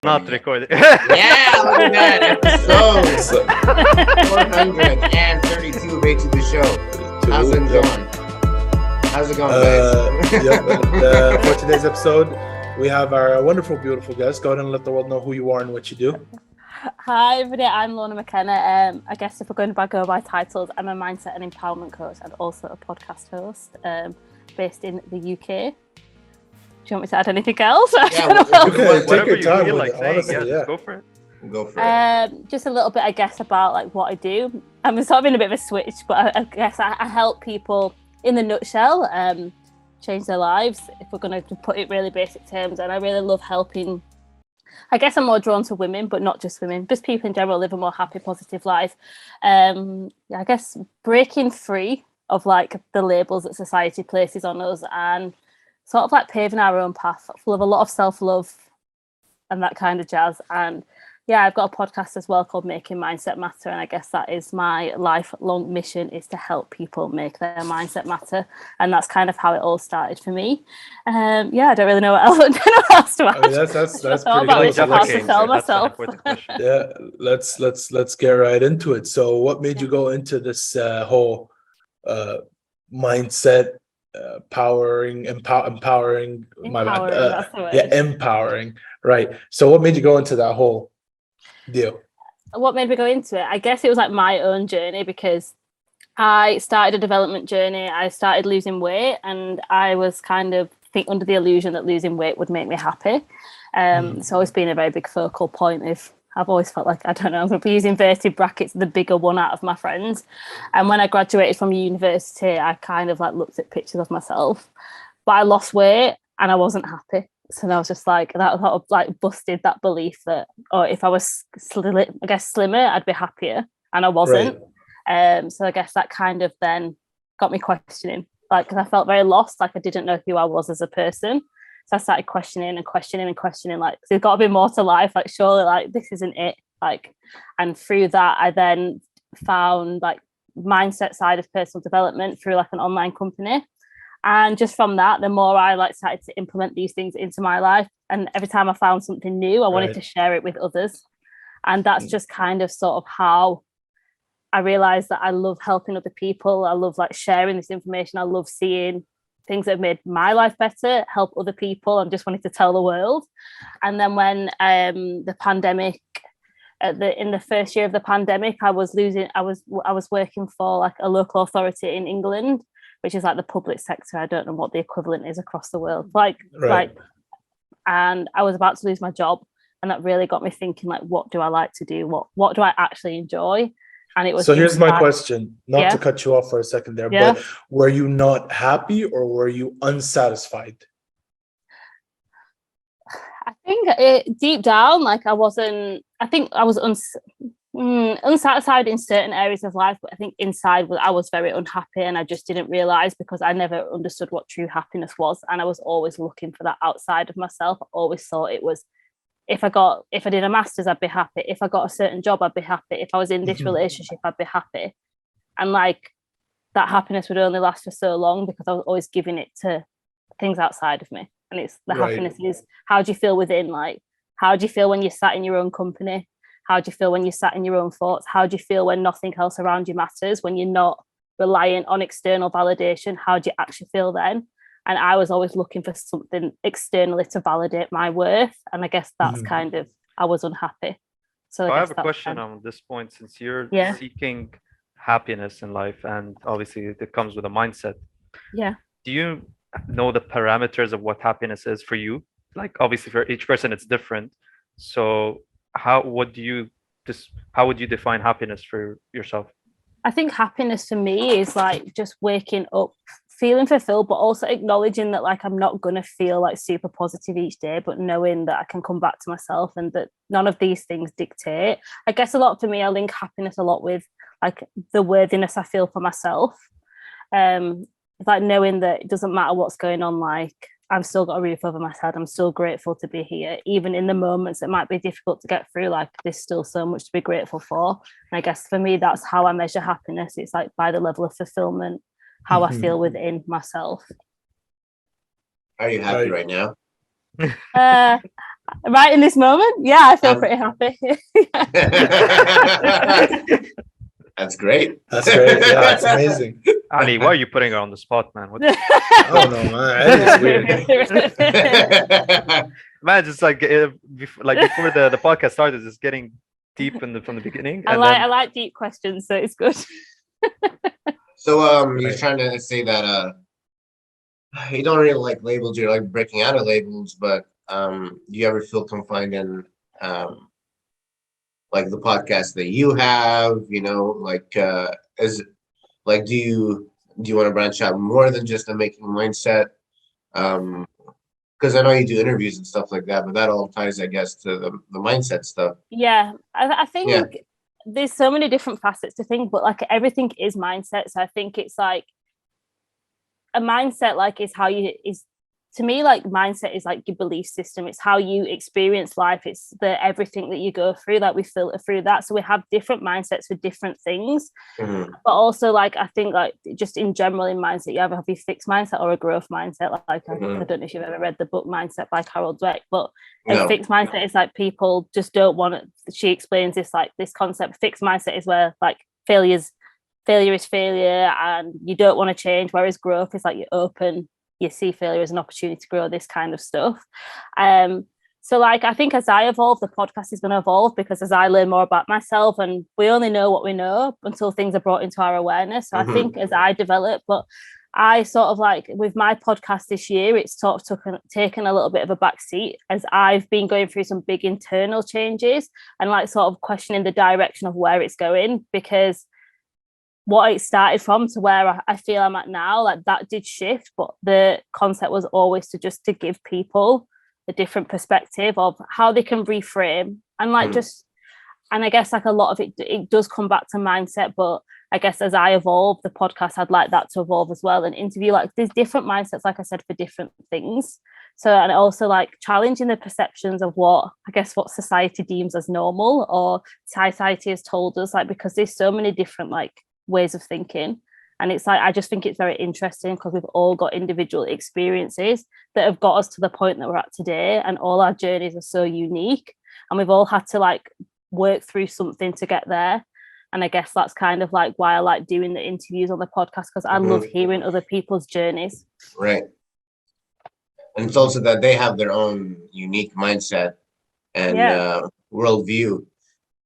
Not recording. Yeah, look at that. Episode 432 of H to the Show. How's it going? How's it going, guys? For today's episode, we have our wonderful, beautiful guest. Go ahead and let the world know who you are and what you do. Hi, everybody. I'm Lorna Mckenna. I guess if we're going to go by titles, I'm a mindset and empowerment coach and also a podcast host based in the UK. Do you want me to add anything else? Yeah, take your time feel with like it, saying, honestly, just go for it. Go for it. Just a little bit, I guess, about like what I do. I'm sort of in a bit of a switch, but I guess I help people in the nutshell change their lives, if we're going to put it really basic terms. And I really love helping. I guess I'm more drawn to women, but not just women, just people in general live a more happy, positive life. I guess breaking free of like the labels that society places on us and sort of like paving our own path full of a lot of self-love and that kind of jazz. And yeah, I've got a podcast as well called Making Mindset Matter. And I guess that is my lifelong mission, is to help people make their mindset matter. And that's kind of how it all started for me. I don't really know what else to add. I mean, that's pretty about how cool. to sell myself. Yeah, let's get right into it. So what made you go into this whole mindset empowering, my bad. That's the word. Empowering, right? So what made you go into that whole deal? What made me go into it? I guess it was like my own journey, because I started a development journey. I started losing weight, and I was kind of under the illusion that losing weight would make me happy. It's always been a very big focal point of, I've always felt like, I don't know, I'm going to use inverted brackets, the bigger one out of my friends. And when I graduated from university, I kind of like looked at pictures of myself, but I lost weight and I wasn't happy. So I was just like, that sort of like busted that belief that, if I was slimmer, I'd be happier, and I wasn't. Right. So I guess that kind of then got me questioning, like, because I felt very lost, like I didn't know who I was as a person. So I started questioning, like, there's got to be more to life, like surely like this isn't it, like. And through that I then found like mindset side of personal development through like an online company. And just from that, the more I like started to implement these things into my life, and every time I found something new, I wanted to share it with others. And that's just kind of sort of how I realized that I love helping other people. I love like sharing this information. I love seeing things that have made my life better, help other people, and just wanted to tell the world. And then when the pandemic, in the first year of the pandemic, I was working for like a local authority in England, which is like the public sector. I don't know what the equivalent is across the world. And I was about to lose my job, and that really got me thinking, like, what do I like to do? What do I actually enjoy? And it was. So here's my question, not to cut you off for a second there, but were you not happy or were you unsatisfied? I think deep down, like I wasn't. I think I was unsatisfied in certain areas of life, but I think inside I was very unhappy, and I just didn't realize, because I never understood what true happiness was, and I was always looking for that outside of myself. I always thought it was, if I did a master's, I'd be happy. If I got a certain job, I'd be happy. If I was in this relationship, I'd be happy. And like that happiness would only last for so long, because I was always giving it to things outside of me. And it's the happiness is, how do you feel within? Like, how do you feel when you're sat in your own company? How do you feel when you're sat in your own thoughts? How do you feel when nothing else around you matters? When you're not reliant on external validation, how do you actually feel then? And I was always looking for something externally to validate my worth. And I guess that's kind of, I was unhappy. So I have a question on this point, since you're seeking happiness in life, and obviously it comes with a mindset. Yeah. Do you know the parameters of what happiness is for you? Like, obviously for each person it's different. So how would you define happiness for yourself? I think happiness for me is like just waking up feeling fulfilled, but also acknowledging that like I'm not going to feel like super positive each day, but knowing that I can come back to myself and that none of these things dictate. I guess a lot for me, I link happiness a lot with like the worthiness I feel for myself. It's like knowing that it doesn't matter what's going on, like I've still got a roof over my head. I'm still grateful to be here, even in the moments that might be difficult to get through. Like there's still so much to be grateful for. And I guess for me, that's how I measure happiness. It's like by the level of fulfillment, how I feel within myself. Are you happy right now? Right in this moment, yeah, I feel pretty happy. That's great. That's great. Yeah, it's amazing. Ali, why are you putting her on the spot, man? What Oh no, man, it's weird. man, just like before the podcast started, just getting deep from the beginning. I like deep questions, so it's good. So you're trying to say that you don't really like labels, you're like breaking out of labels, but do you ever feel confined in like the podcast that you have, you know, like is like do you want to branch out more than just a making mindset? Because I know you do interviews and stuff like that, but that all ties, I guess, to the mindset stuff. Yeah, I think there's so many different facets to think, but like everything is mindset. So I think it's like a mindset, like is how you is to me, like mindset is like your belief system. It's how you experience life. It's the everything that you go through, like we filter through that. So we have different mindsets for different things. Mm-hmm. But also, like I think, like just in general in mindset, you either have a fixed mindset or a growth mindset. Like I don't know if you've ever read the book Mindset by Carol Dweck, but a fixed mindset is like people just don't want it. She explains this like this concept. Fixed mindset is where like failure is failure and you don't want to change, whereas growth is like you're open, you see failure as an opportunity to grow, this kind of stuff. So like I think as I evolve, the podcast is going to evolve because as I learn more about myself, and we only know what we know until things are brought into our awareness. So I think as I develop, but I sort of like with my podcast this year, it's sort of taken a little bit of a back seat as I've been going through some big internal changes and like sort of questioning the direction of where it's going, because what it started from to where I feel I'm at now, like that did shift, but the concept was always to give people a different perspective of how they can reframe and like and I guess like a lot of it does come back to mindset, but I guess as I evolve the podcast, I'd like that to evolve as well and interview like there's different mindsets, like I said, for different things. So and also like challenging the perceptions of what society deems as normal or society has told us, like because there's so many different like ways of thinking, and it's like I just think it's very interesting because we've all got individual experiences that have got us to the point that we're at today, and all our journeys are so unique and we've all had to like work through something to get there. And I guess that's kind of like why I like doing the interviews on the podcast, because I love hearing other people's journeys. Right. And it's also that they have their own unique mindset and worldview.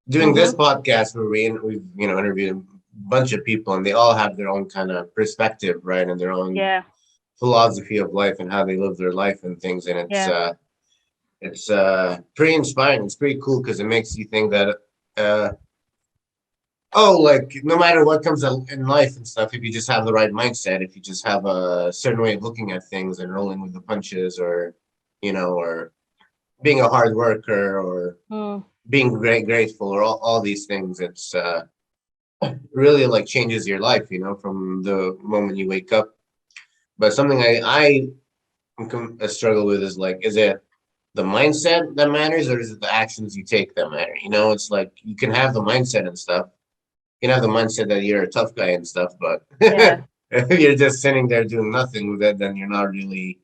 Doing this podcast where we've interviewed a bunch of people and they all have their own kind of perspective, right, and their own philosophy of life and how they live their life and things, and it's pretty inspiring. It's pretty cool because it makes you think that like no matter what comes in life and stuff, if you just have the right mindset, if you just have a certain way of looking at things and rolling with the punches, or or being a hard worker, or being grateful, or all these things, it's really like changes your life, from the moment you wake up. But something I struggle with is like, is it the mindset that matters, or is it the actions you take that matter? It's like you can have the mindset and stuff. You can have the mindset that you're a tough guy and stuff, but if you're just sitting there doing nothing with it, then you're not really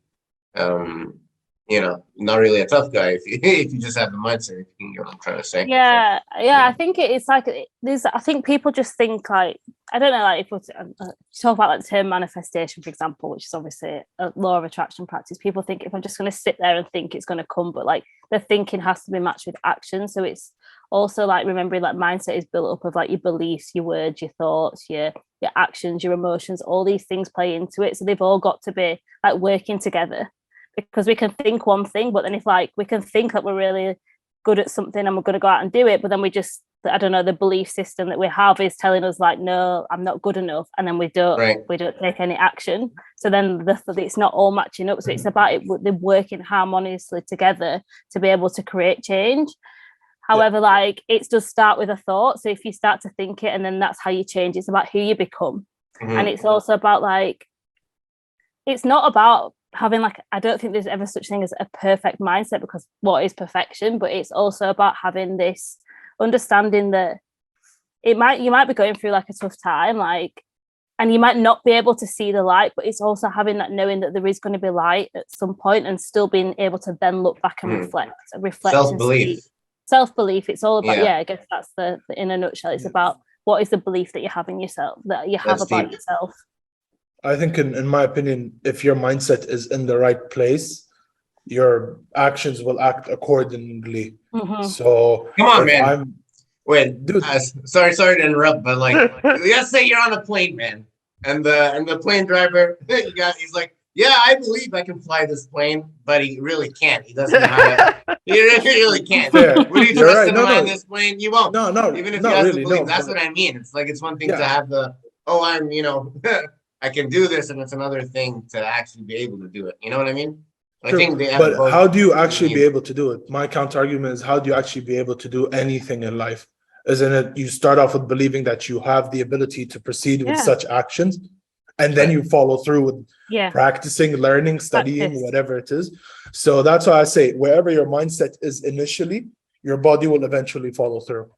not really a tough guy if you just have the mindset, if you know what I'm trying to say. I think it's like I think people just think like, I don't know, like if we talk about like the term manifestation, for example, which is obviously a law of attraction practice, people think if I'm just going to sit there and think it's going to come, but like the thinking has to be matched with action. So it's also like remembering like mindset is built up of like your beliefs, your words, your thoughts, your actions, your emotions, all these things play into it. So they've all got to be like working together, because we can think one thing, but then if like we can think that we're really good at something and we're going to go out and do it, but then we just, I don't know, the belief system that we have is telling us like, no, I'm not good enough, and then we don't take any action. So then it's not all matching up. So it's about they're working harmoniously together to be able to create change. However, like it does start with a thought. So if you start to think it, and then that's how you change. It's about who you become, and it's also about like, it's not about having like, I don't think there's ever such thing as a perfect mindset, because what is perfection? But it's also about having this understanding that you might be going through like a tough time, like, And you might not be able to see the light, but it's also having that knowing that there is going to be light at some point, and still being able to then look back and reflect Self-belief. and see. Self-belief. It's all about, Yeah. I guess that's the in a nutshell. It's about what is the belief that you have in yourself, that you have That's about deep. yourself. I think in my opinion, if your mindset is in the right place, your actions will act accordingly. Mhm. So Come on, if man. Wait, Dude. sorry to interrupt, but like, let's say you're on a plane, man, and the plane driver, he's like, yeah, I believe I can fly this plane, but he really can't. He doesn't know how to. He really can't. Fair. Would you You're trust right. him to land this plane? You won't. No, Even if not you have really, the belief, no, that's but- what I mean. It's like it's one thing Yeah. to have I'm, I can do this, and it's another thing to actually be able to do it. You know what I mean? I True. think they have But both how do you actually be means. able to do it? My counter argument is, how do you actually be able to do anything in life? Isn't it you start off with believing that you have the ability to proceed with Yeah. such actions, and then you follow through with Yeah. practicing, learning, studying, Practice. whatever it is. So that's why I say wherever your mindset is initially, your body will eventually follow through.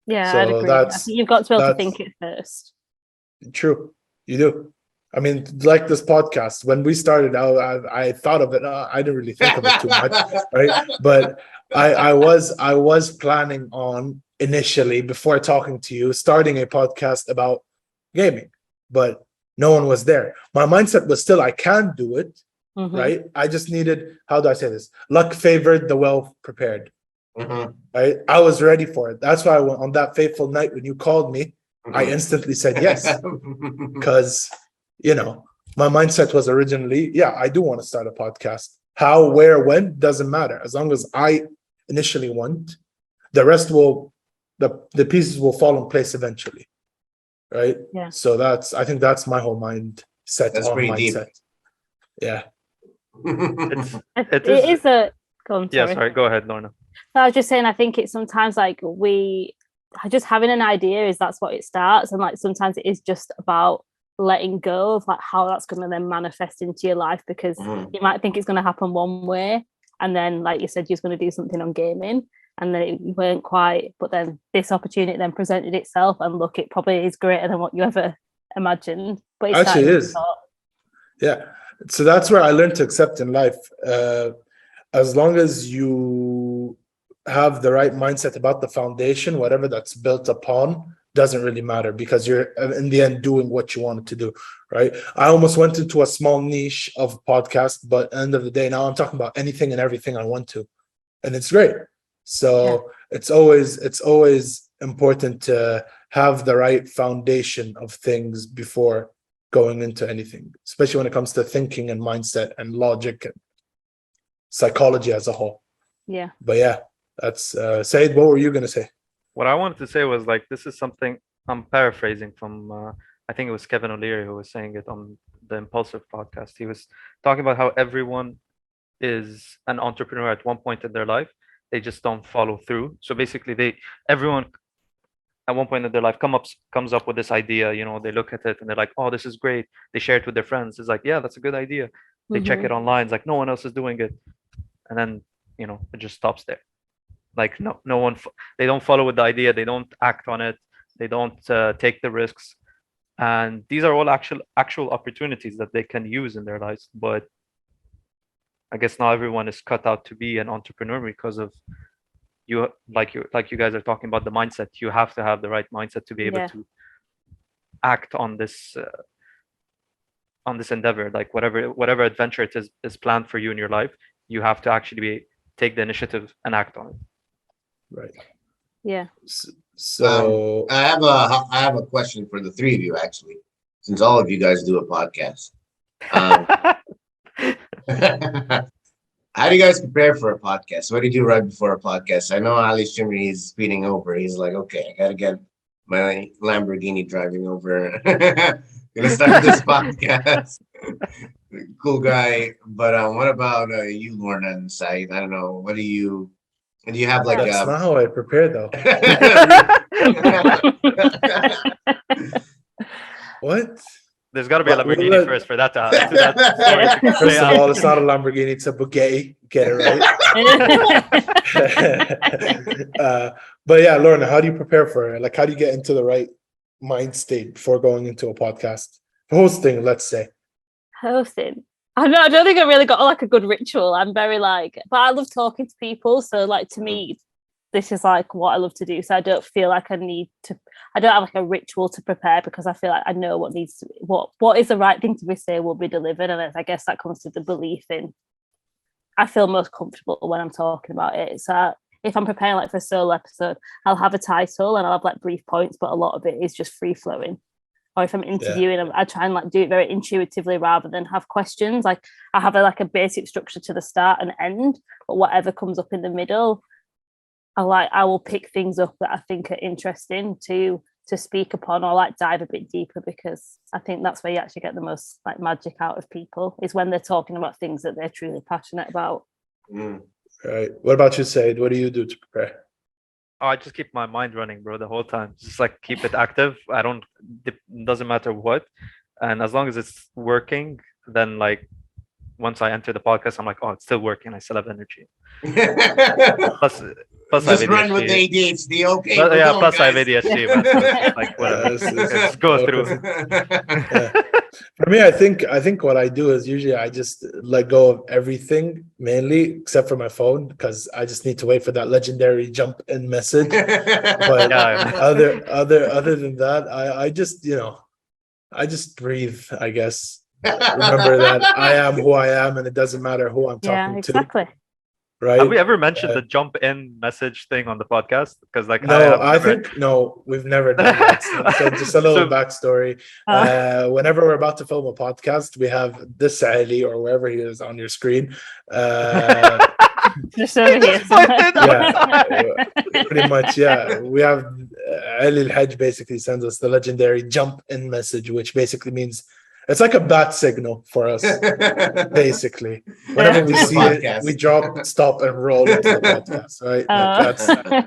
Yeah, So I'd agree. I that's- think you've got to be able to that's- think it first. True, you do. I mean, like this podcast, when we started out, I thought of it. I didn't really think of it too much, right? But I was planning on initially, before talking to you, starting a podcast about gaming, but no one was there. My mindset was still, I can do it, Mhm. right? I just needed, how do I say this? Luck favored the well prepared, Mhm. right? I was ready for it. That's why on that fateful night when you called me, I instantly said yes, because my mindset was originally, I do want to start a podcast. How, where, when doesn't matter. As long as I initially want, the rest the pieces will fall in place eventually, right? Yeah. So I think that's my whole mindset. That's on pretty deep. mindset. Yeah. It is- is a. Go on, Yeah, sorry. sorry. Go ahead, Lorna. I was just saying, I think it's sometimes like just having an idea that's what it starts, and like sometimes it is just about letting go of like how that's going to then manifest into your life, because Mhm. you might think it's going to happen one way, and then like you said, you're going to do something on gaming, and then it weren't quite, but then this opportunity then presented itself, and look, it probably is greater than what you ever imagined, but it's Actually, it starting is. thought. Yeah. So that's where I learned to accept in life. As long as you have the right mindset about the foundation, whatever that's built upon doesn't really matter, because you're in the end doing what you wanted to do, right? I almost went into a small niche of podcast, but at the end of the day, now I'm talking about anything and everything I want to, and it's great. So it's always important to have the right foundation of things before going into anything, especially when it comes to thinking and mindset and logic and psychology as a whole. Yeah. But yeah, that's Saeed, what were you gonna say? What I wanted to say was like, this is something I'm paraphrasing from, I think it was Kevin O'Leary who was saying it on the Impulsive podcast. He was talking about how everyone is an entrepreneur at one point in their life. They just don't follow through. So basically everyone at one point in their life comes up with this idea, they look at it and they're like, oh, this is great. They share it with their friends. It's like, yeah, that's a good idea. They check it online. It's like, no one else is doing it. And then, it just stops there. Like no one, they don't follow with the idea. They don't act on it. They don't take the risks. And these are all actual opportunities that they can use in their lives. But I guess not everyone is cut out to be an entrepreneur because of you guys are talking about the mindset. You have to have the right mindset to be able to act on this endeavor. Like whatever adventure it is planned for you in your life, you have to actually take the initiative and act on it. Right. Yeah. So I have a question for the three of you, actually, since all of you guys do a podcast. How do you guys prepare for a podcast? What do you do right before a podcast? I know Ali Shammari is speeding over. He's like, okay, I gotta get my Lamborghini driving over. Gonna start this podcast. Cool guy. But what about you, Lorna and Saeed? I don't know. Do you have like that's not how I prepare though. What? There's got to be a But Lamborghini first for that to happen. First of all, it's not a Lamborghini, it's a Bugatti. Get it right. But yeah, Lorna, how do you prepare for it? Like, how do you get into the right mind state before going into a podcast? Hosting, let's say. Hosting. I don't think I really got like a good ritual. I'm very like, but I love talking to people. So like to me, this is like what I love to do. So I don't feel like I don't have like a ritual to prepare because I feel like I know what needs to what is the right thing to be said will be delivered. And I guess that comes to the belief in I feel most comfortable when I'm talking about it. So if I'm preparing like for a solo episode, I'll have a title and I'll have like brief points, but a lot of it is just free flowing. Or if I'm interviewing, I try and like do it very intuitively rather than have questions. Like I have a basic structure to the start and end, but whatever comes up in the middle, I will pick things up that I think are interesting to speak upon or like dive a bit deeper, because I think that's where you actually get the most like magic out of people is when they're talking about things that they're truly passionate about. Right. What about you, Saeed? What do you do to prepare? Oh, I just keep my mind running, bro, the whole time. Just like keep it active. Doesn't matter what. And as long as it's working, then like once I enter the podcast, I'm like, oh, it's still working. I still have energy. Plus Just I have run with the ADHD. ADHD. Okay. But, we're yeah, going, plus I have guys. ADHD, man. So it's like whatever. Just go through. For me, I think what I do is usually I just let go of everything, mainly except for my phone, because I just need to wait for that legendary jump in message. But Yeah. other than that, I just I just breathe, I guess. Remember that I am who I am, and it doesn't matter who I'm talking Yeah, exactly. to. Right? Have we ever mentioned the jump in message thing on the podcast? Because like I think we've never done that. So just a little backstory. Whenever we're about to film a podcast, we have this Ali or wherever he is on your screen. Just over here. Pretty much. Yeah, we have Ali Al-Hajj basically sends us the legendary jump in message, which basically means it's like a bat signal for us, basically. Whenever we see it, we drop, stop, and roll into the podcast, right?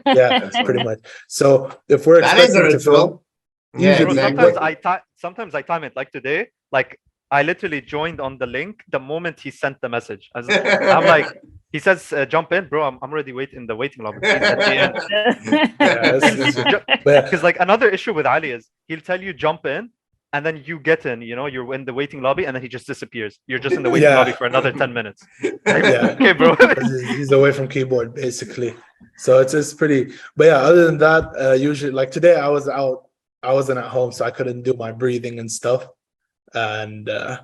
That's pretty much. So if we're expecting to film, bro, sometimes I time it. Like today, like I literally joined on the link the moment he sent the message. I'm like, he says, "Jump in, bro. I'm already in the waiting lobby." He's at the end. Because like another issue with Ali is he'll tell you jump in. And then you get in, you're in the waiting lobby, and then he just disappears. You're just in the waiting lobby for another 10 minutes. Okay, bro. He's away from keyboard, basically. So it's pretty. But yeah, other than that, usually like today I was out. I wasn't at home, so I couldn't do my breathing and stuff, and I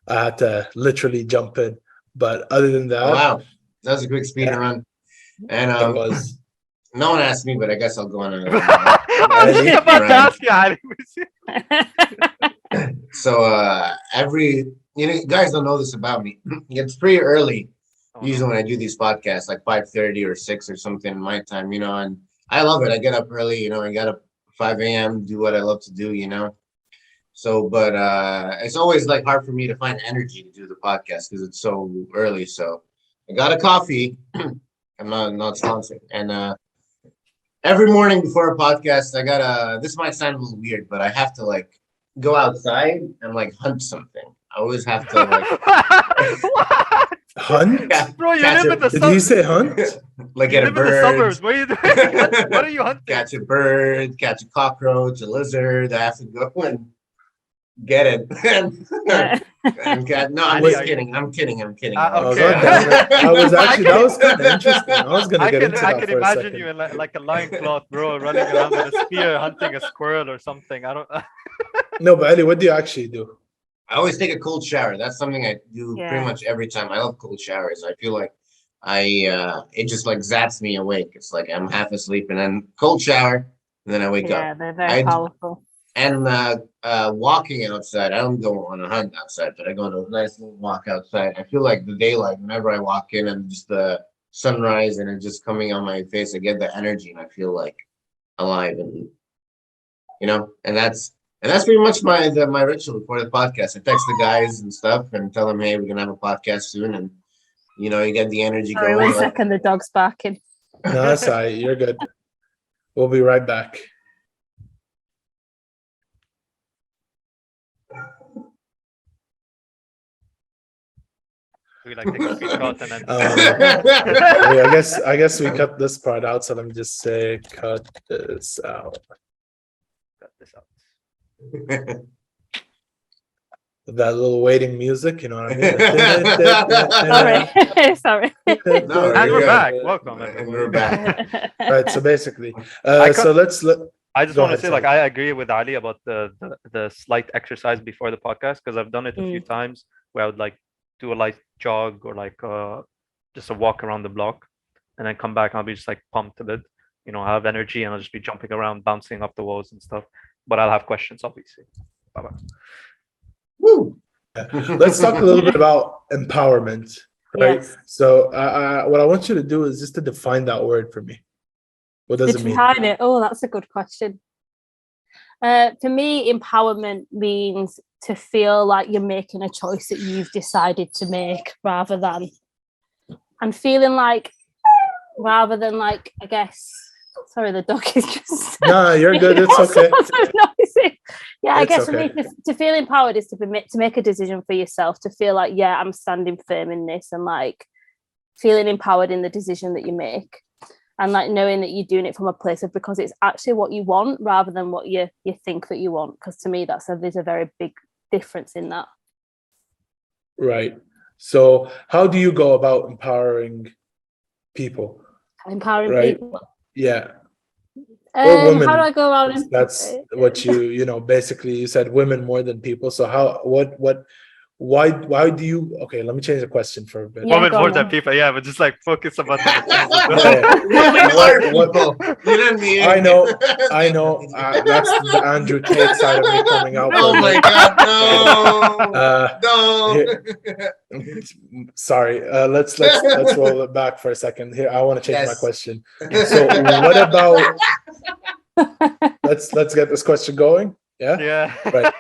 had to literally jump in. But other than that, wow, that was a quick speed run, and it was. No one asked me, but I guess I'll go on. I was just about to ask you, Ali. So you guys don't know this about me. It's pretty early. Usually when I do these podcasts, like 5:30 or 6 or something in my time, and I love it. I get up early, I get up 5 a.m., do what I love to do, So, but it's always like hard for me to find energy to do the podcast because it's so early. So I got a coffee. I'm not sponsored. And every morning before a podcast, this might sound a little weird, but I have to like go outside and like hunt something. I always have to like hunt. Bro, you live in the suburbs. Did you say hunt? Like get a bird. In the suburbs. What are you doing? What are you hunting? Catch a bird, catch a cockroach, a lizard. I have to go and get it. No, I'm just kidding. I'm kidding. Okay. That was kind of interesting. I was gonna get into that. I can imagine you in like a loincloth, bro, running around with a spear hunting a squirrel or something. I don't. No, but Ali, what do you actually do? I always take a cold shower. That's something I do pretty much every time. I love cold showers. I feel like it just like zaps me awake. It's like I'm half asleep and then cold shower and then I wake up. Yeah, they're very powerful. And walking outside, I don't go on a hunt outside, but I go on a nice little walk outside. I feel like the daylight, whenever I walk in and just the sunrise and it's just coming on my face, I get the energy and I feel like alive and that's pretty much my ritual before the podcast. I text the guys and stuff and tell them, hey, we're gonna have a podcast soon, and you get the energy going. Wait a second, the dog's barking. No, that's all right. You're good. We'll be right back. We like take a screenshot and then. I guess we cut this part out. So let me just say, cut this out. Cut this out. That little waiting music, you know what I mean? Sorry. No, And you're we're good. back. Welcome, And everybody. we're back. Right. So basically, I so let's I just go want to ahead, say, like, sorry. I agree with Ali about the slight exercise before the podcast, because I've done it a few times where I would like do a light jog or like just a walk around the block, and then come back and I'll be just like pumped a bit. You know, I have energy and I'll just be jumping around, bouncing off the walls and stuff. But I'll have questions, obviously. Bye bye. Woo. Let's talk a little bit about empowerment, right? Yes. So what I want you to do is just to define that word for me. What does it mean? Define it. Oh, that's a good question. For me, empowerment means to feel like you're making a choice that you've decided to make, rather than I guess. Sorry, the dog is just. No, you're good. It's okay. Noisy. Yeah, I It's guess okay. for me, to feel empowered is to make a decision for yourself, to feel like, yeah, I'm standing firm in this, and like feeling empowered in the decision that you make, and like knowing that you're doing it from a place of because it's actually what you want rather than what you think that you want. Because to me, there's a very big difference in that. Right. So how do you go about empowering people? Empowering Right. people. Yeah. Or women. How do I go about it? That's what you know, basically you said women more than people. So why do you, okay, let me change the question for a bit. Yeah, Women go more on than then. people, yeah, but just like focus about Women are people. You know me. I know. That's the Andrew Tate side of me coming out. Oh my God, no, no. Sorry. Let's roll it back for a second here. I want to change my question. So what about? Let's get this question going. Yeah. Yeah. Right.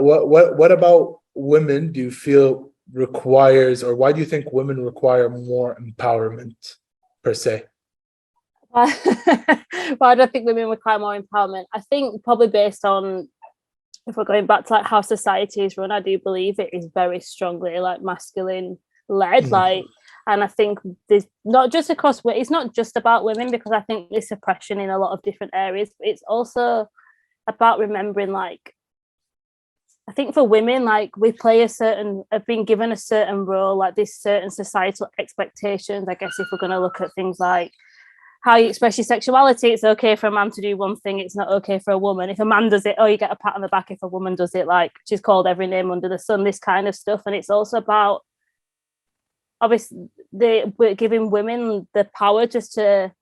What about women? Do you feel requires, or why do you think women require more empowerment per se? Why do I think women require more empowerment? I think probably based on, if we're going back to like how society is run, I do believe it is very strongly like masculine led. Like, and I think there's not just across, it's not just about women, because I think there's oppression in a lot of different areas, but it's also about remembering, like, I think for women, like we have been given a certain role, like this certain societal expectations. I guess if we're going to look at things like how you express your sexuality, it's okay for a man to do one thing, it's not okay for a woman. If a man does it, oh, you get a pat on the back. If a woman does it, like she's called every name under the sun, this kind of stuff. And it's also about, obviously, we're giving women the power just to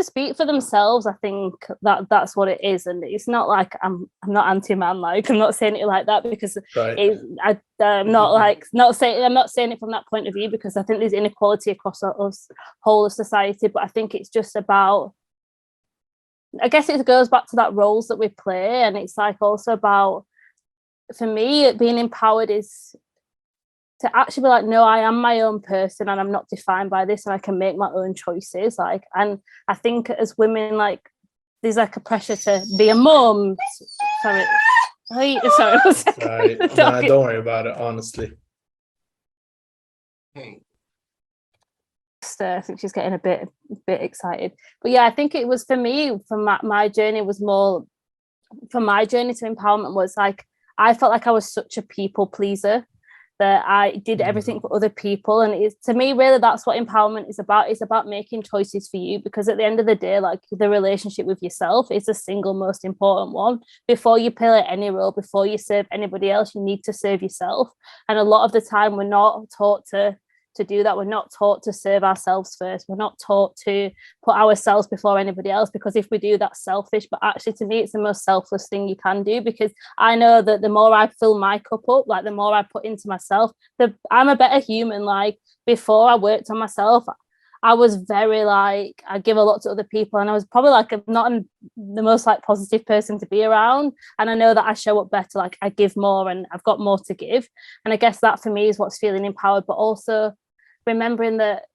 speak for themselves. I think that's what it is, and it's not like I'm not anti-man. Like, I'm not saying it like that, because I'm not saying it from that point of view, because I think there's inequality across us whole of society. But I think it's just about, I guess it goes back to that roles that we play, and it's like also about, for me, being empowered is to actually be like, no, I am my own person and I'm not defined by this, and I can make my own choices. Like, and I think as women, like, there's like a pressure to be a mum. Sorry. Sorry. Nah, don't worry about it, honestly. Hey. I think she's getting a bit excited. But yeah, I think it was for me, my journey was more, for my journey to empowerment was like, I felt like I was such a people pleaser, that I did everything for other people. And it's, to me, really, that's what empowerment is about. It's about making choices for you, because at the end of the day, like, the relationship with yourself is the single most important one. Before you play any role, before you serve anybody else, you need to serve yourself. And a lot of the time we're not taught to do that. We're not taught to serve ourselves first. We're not taught to put ourselves before anybody else, because if we do, that's selfish. But actually, to me, it's the most selfless thing you can do, because I know that the more I fill my cup up, like the more I put into myself, I'm a better human. Like, before I worked on myself, I was very like, I give a lot to other people, and I was probably like not the most like positive person to be around. And I know that I show up better, like I give more and I've got more to give. And I guess that for me is what's feeling empowered, but also remembering that,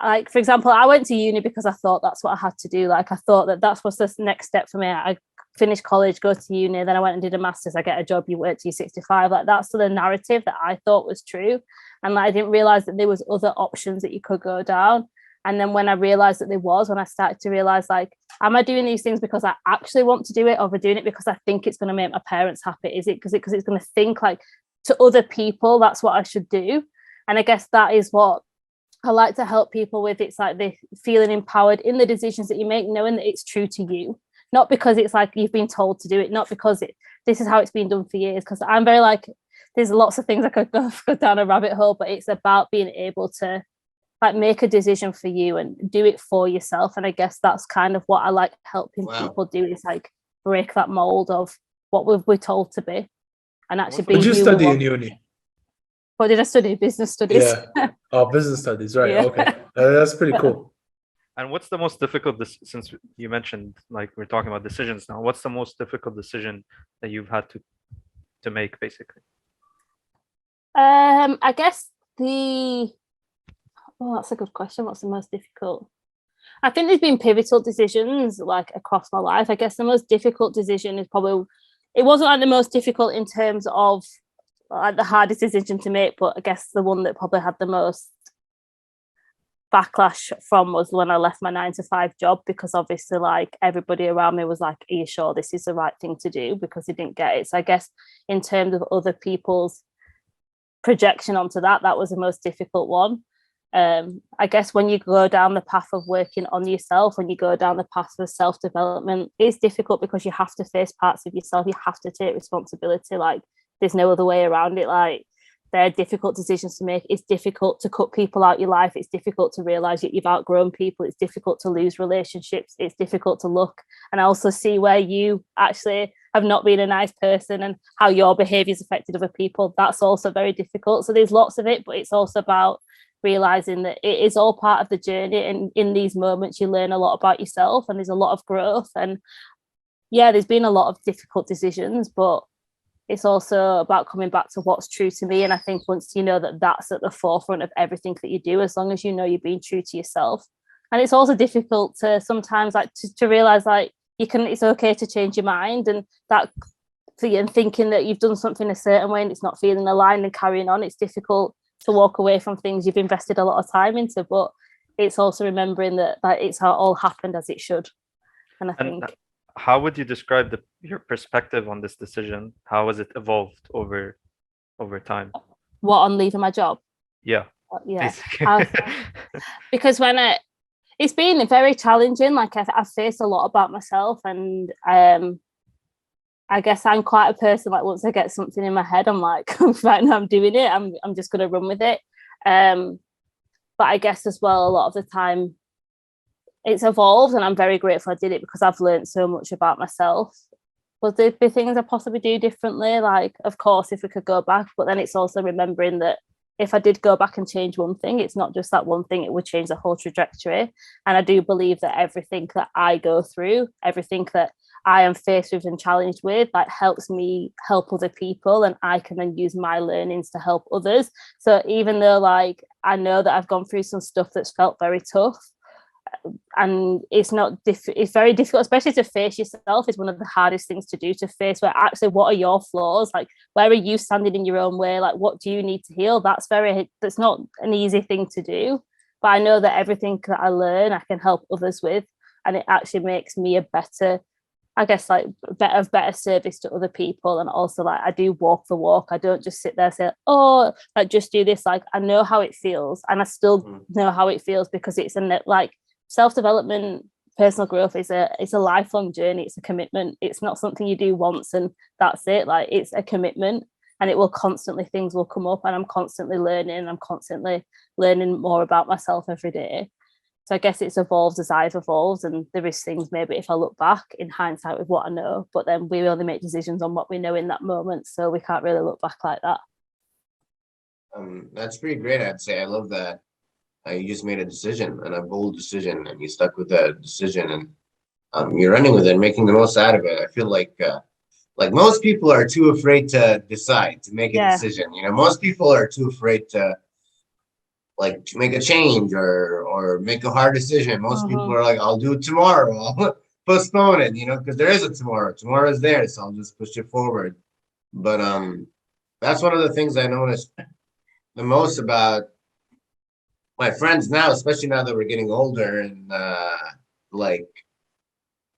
like, for example, I went to uni because I thought that's what I had to do. Like, I thought that that's what's the next step for me. I finished college, go to uni, then I went and did a master's, I get a job, you work till you're 65. Like, that's the narrative that I thought was true. And like, I didn't realize that there was other options that you could go down. And then when I realized that there was, when I started to realize, like, am I doing these things because I actually want to do it, or am I doing it because I think it's going to make my parents happy? Is it because it's going to think like to other people that's what I should do? And I guess that is what I like to help people with. It's like the feeling empowered in the decisions that you make, knowing that it's true to you, not because it's like you've been told to do it, not because this is how it's been done for years. Because I'm very like, there's lots of things I could go down a rabbit hole, but it's about being able to like make a decision for you and do it for yourself. And I guess that's kind of what I like helping people do, is like break that mold of what we're told to be and actually be. Did you study in uni? What did I study? Business studies. Yeah. Oh, business studies, right? Yeah. Okay, that's pretty cool. And what's the most difficult, since you mentioned, like, we're talking about decisions now, what's the most difficult decision that you've had to make, basically? I guess that's a good question. What's the most difficult? I think there's been pivotal decisions like across my life. I guess the most difficult decision is probably, it wasn't like the most difficult in terms of like the hardest decision to make, but I guess the one that probably had the most backlash from was when I left my 9-to-5 job, because obviously like everybody around me was like, are you sure this is the right thing to do? Because they didn't get it. So I guess in terms of other people's projection onto that was the most difficult one. I guess when you go down the path of working on yourself, when you go down the path of self-development, it's difficult because you have to face parts of yourself. You have to take responsibility. Like, there's no other way around it. Like, they're difficult decisions to make. It's difficult to cut people out your life. It's difficult to realize that you've outgrown people. It's difficult to lose relationships. It's difficult to look and also see where you actually have not been a nice person and how your behaviors affected other people. That's also very difficult. So there's lots of it, but it's also about realizing that it is all part of the journey, and in these moments you learn a lot about yourself and there's a lot of growth. And yeah, there's been a lot of difficult decisions, but it's also about coming back to what's true to me. And I think once you know that that's at the forefront of everything that you do, as long as you know you're being true to yourself. And it's also difficult to sometimes like to realize like it's okay to change your mind, and that and thinking that you've done something a certain way and it's not feeling aligned and carrying on. It's difficult to walk away from things you've invested a lot of time into, but it's also remembering that it's all happened as it should. And I think, how would you describe your perspective on this decision? How has it evolved over time? What, on leaving my job? Yeah. Because it's been very challenging. Like I've faced a lot about myself, and I guess I'm quite a person, like once I get something in my head, I'm like, right now I'm doing it. I'm just going to run with it. But I guess as well, a lot of the time it's evolved, and I'm very grateful I did it because I've learned so much about myself. But there'd be things I possibly do differently. Like, of course, if we could go back, but then it's also remembering that if I did go back and change one thing, it's not just that one thing, it would change the whole trajectory. And I do believe that everything that I go through, everything that I am faced with and challenged with, like helps me help other people, and I can then use my learnings to help others. So even though like I know that I've gone through some stuff that's felt very tough, and it's very difficult, especially to face yourself is one of the hardest things to do, to face where actually what are your flaws, like where are you standing in your own way, like what do you need to heal. That's not an easy thing to do, but I know that everything that I learn I can help others with, and it actually makes me a better, I guess, like better service to other people. And also like I do walk the walk. I don't just sit there and say, oh, like just do this. Like I know how it feels, and I still know how it feels, because it's like self-development, personal growth is a lifelong journey. It's a commitment. It's not something you do once and that's it. Like it's a commitment, and it will constantly, things will come up, and I'm constantly learning. I'm constantly learning more about myself every day. So I guess it's evolved as I've evolved, and there is things maybe if I look back in hindsight with what I know, but then we only make decisions on what we know in that moment, so we can't really look back like that. That's pretty great, I'd say. I love that. You just made a decision, and a bold decision, and you stuck with that decision, and you're running with it and making the most out of it. I feel like most people are too afraid to decide, to make a decision. You know, most people are too afraid to make a change or make a hard decision. Most people are like, I'll do it tomorrow. I'll postpone it, because there is a tomorrow. Tomorrow is there, so I'll just push it forward. But that's one of the things I noticed the most about my friends now, especially now that we're getting older, and like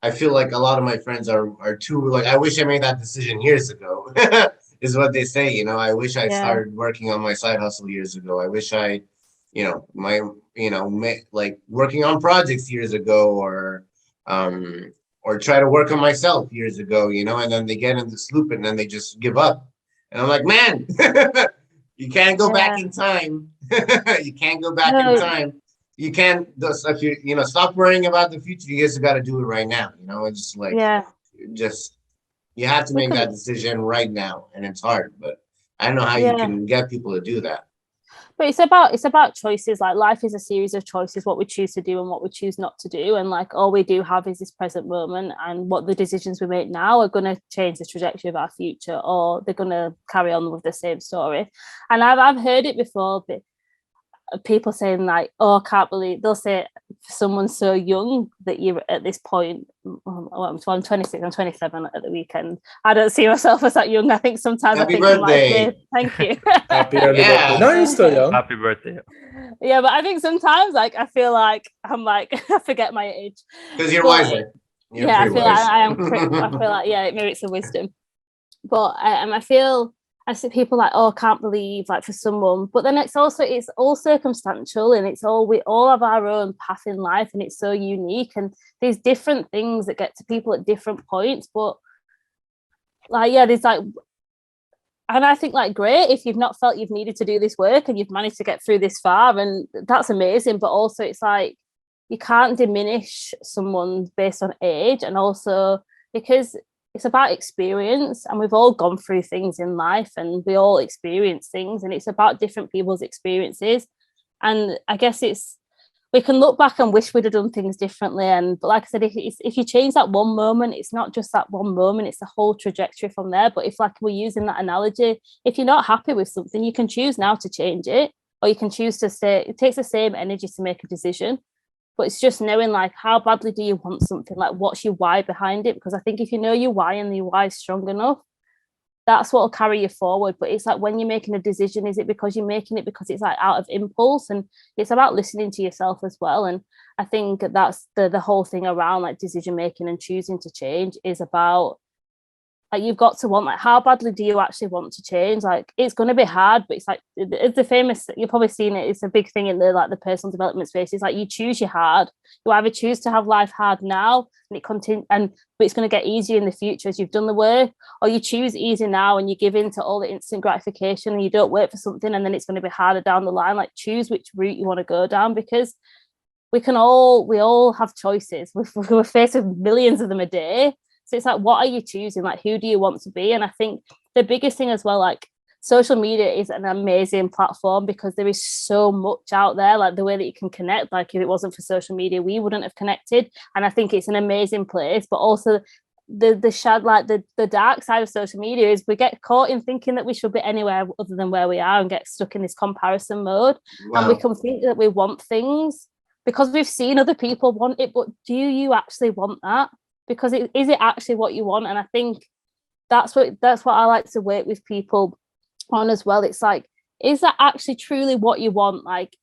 I feel like a lot of my friends are too like, I wish I made that decision years ago, is what they say. I wish I Yeah. started working on my side hustle years ago. I wish I, my, like working on projects years ago, or try to work on myself years ago, and then they get in this loop and then they just give up. And I'm like, man, you can't go back Yeah. in time. You can't go back in No, time. You can't, if you stop worrying about the future. You just got to do it right now. It's just like, yeah. just, you have to We make that could, decision right now. And it's hard, but I don't know how you yeah. can get people to do that. But it's about choices. Like life is a series of choices, what we choose to do and what we choose not to do. And like all we do have is this present moment, and what the decisions we make now are gonna change the trajectory of our future, or they're gonna carry on with the same story. And I've heard it before, but people saying like, "Oh, I can't believe," they'll say for someone so young that you're at this point. Well, I'm 26, I'm 27 at the weekend. I don't see myself as that young. I think sometimes I Happy think I'm like, birthday. thank you. Happy early birthday. Yeah. No, you're still young. Happy birthday. Yeah, but I think sometimes like I feel like I'm like I forget my age. Because you're But wiser. You're yeah, I pretty feel like wise. I am. I feel like yeah, maybe it's a wisdom. But I feel I see people like, oh, I can't believe like for someone, but then it's all circumstantial, and it's all we all have our own path in life, and it's so unique, and there's different things that get to people at different points. But like yeah, there's like, and I think like great if you've not felt you've needed to do this work and you've managed to get through this far, and that's amazing. But also it's like you can't diminish someone based on age, and also because it's about experience, and we've all gone through things in life and we all experience things, and it's about different people's experiences. And I guess it's we can look back and wish we'd have done things differently. And but like I said, if you change that one moment, it's not just that one moment, it's the whole trajectory from there. But if like we're using that analogy, if you're not happy with something, you can choose now to change it, or you can choose to stay. It takes the same energy to make a decision, but it's just knowing like how badly do you want something, like what's your why behind it. Because I think if you know your why and your why is strong enough, that's what will carry you forward. But it's like when you're making a decision, is it because you're making it because it's like out of impulse? And it's about listening to yourself as well. And I think that's the whole thing around like decision making and choosing to change is about like you've got to want like how badly do you actually want to change. Like it's going to be hard, but it's like it's the famous, you've probably seen it, it's a big thing in the like the personal development space. It's like you choose your hard. You either choose to have life hard now and it continue, and but it's going to get easier in the future as you've done the work, or you choose easy now and you give in to all the instant gratification and you don't work for something and then it's going to be harder down the line. Like choose which route you want to go down, because we all have choices. We're faced with millions of them a day. So it's like, what are you choosing? Like, who do you want to be? And I think the biggest thing as well, like social media is an amazing platform because there is so much out there, like the way that you can connect. Like if it wasn't for social media, we wouldn't have connected. And I think it's an amazing place, but also the dark side of social media is we get caught in thinking that we should be anywhere other than where we are and get stuck in this comparison mode. Wow. And we can think that we want things because we've seen other people want it, but do you actually want that? Because is it actually what you want? And I think that's what I like to work with people on as well. It's like, is that actually truly what you want? Like,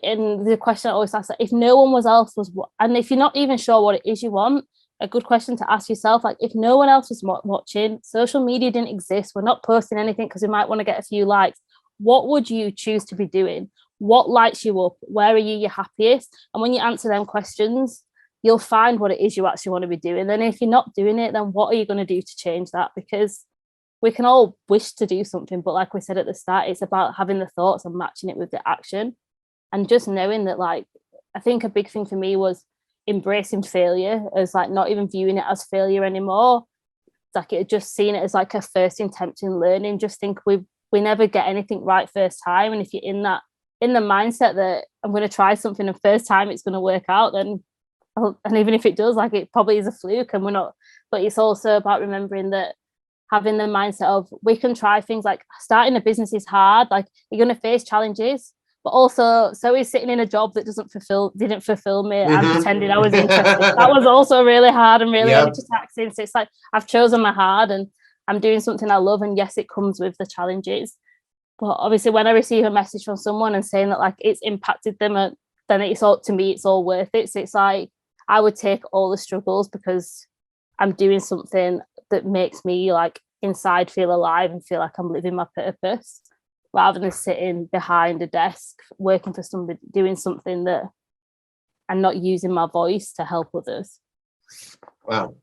and the question I always ask, if no one else was, and if you're not even sure what it is you want, a good question to ask yourself, like if no one else was watching, social media didn't exist, we're not posting anything because we might want to get a few likes, what would you choose to be doing? What lights you up? Where are you your happiest? And when you answer them questions, you'll find what it is you actually want to be doing. Then if you're not doing it, then what are you going to do to change that? Because we can all wish to do something, but like we said at the start, it's about having the thoughts and matching it with the action, and just knowing that, like, I think a big thing for me was embracing failure as like not even viewing it as failure anymore. It's like it just seeing it as like a first attempt in learning. Just think we never get anything right first time, and if you're in the mindset that I'm going to try something and first time it's going to work out, then and even if it does, like it probably is a fluke and we're not. But it's also about remembering that having the mindset of we can try things. Like starting a business is hard, like you're going to face challenges, but also so is sitting in a job that didn't fulfill me and pretending I was interested. That was also really hard and really energy taxing. So it's like I've chosen my hard and I'm doing something I love, and yes, it comes with the challenges, But obviously, when I receive a message from someone and saying that like it's impacted them, then it's all, to me, it's all worth it. So it's like I would take all the struggles because I'm doing something that makes me like inside feel alive and feel like I'm living my purpose, rather than sitting behind a desk working for somebody, doing something that I'm not using my voice to help others. Wow.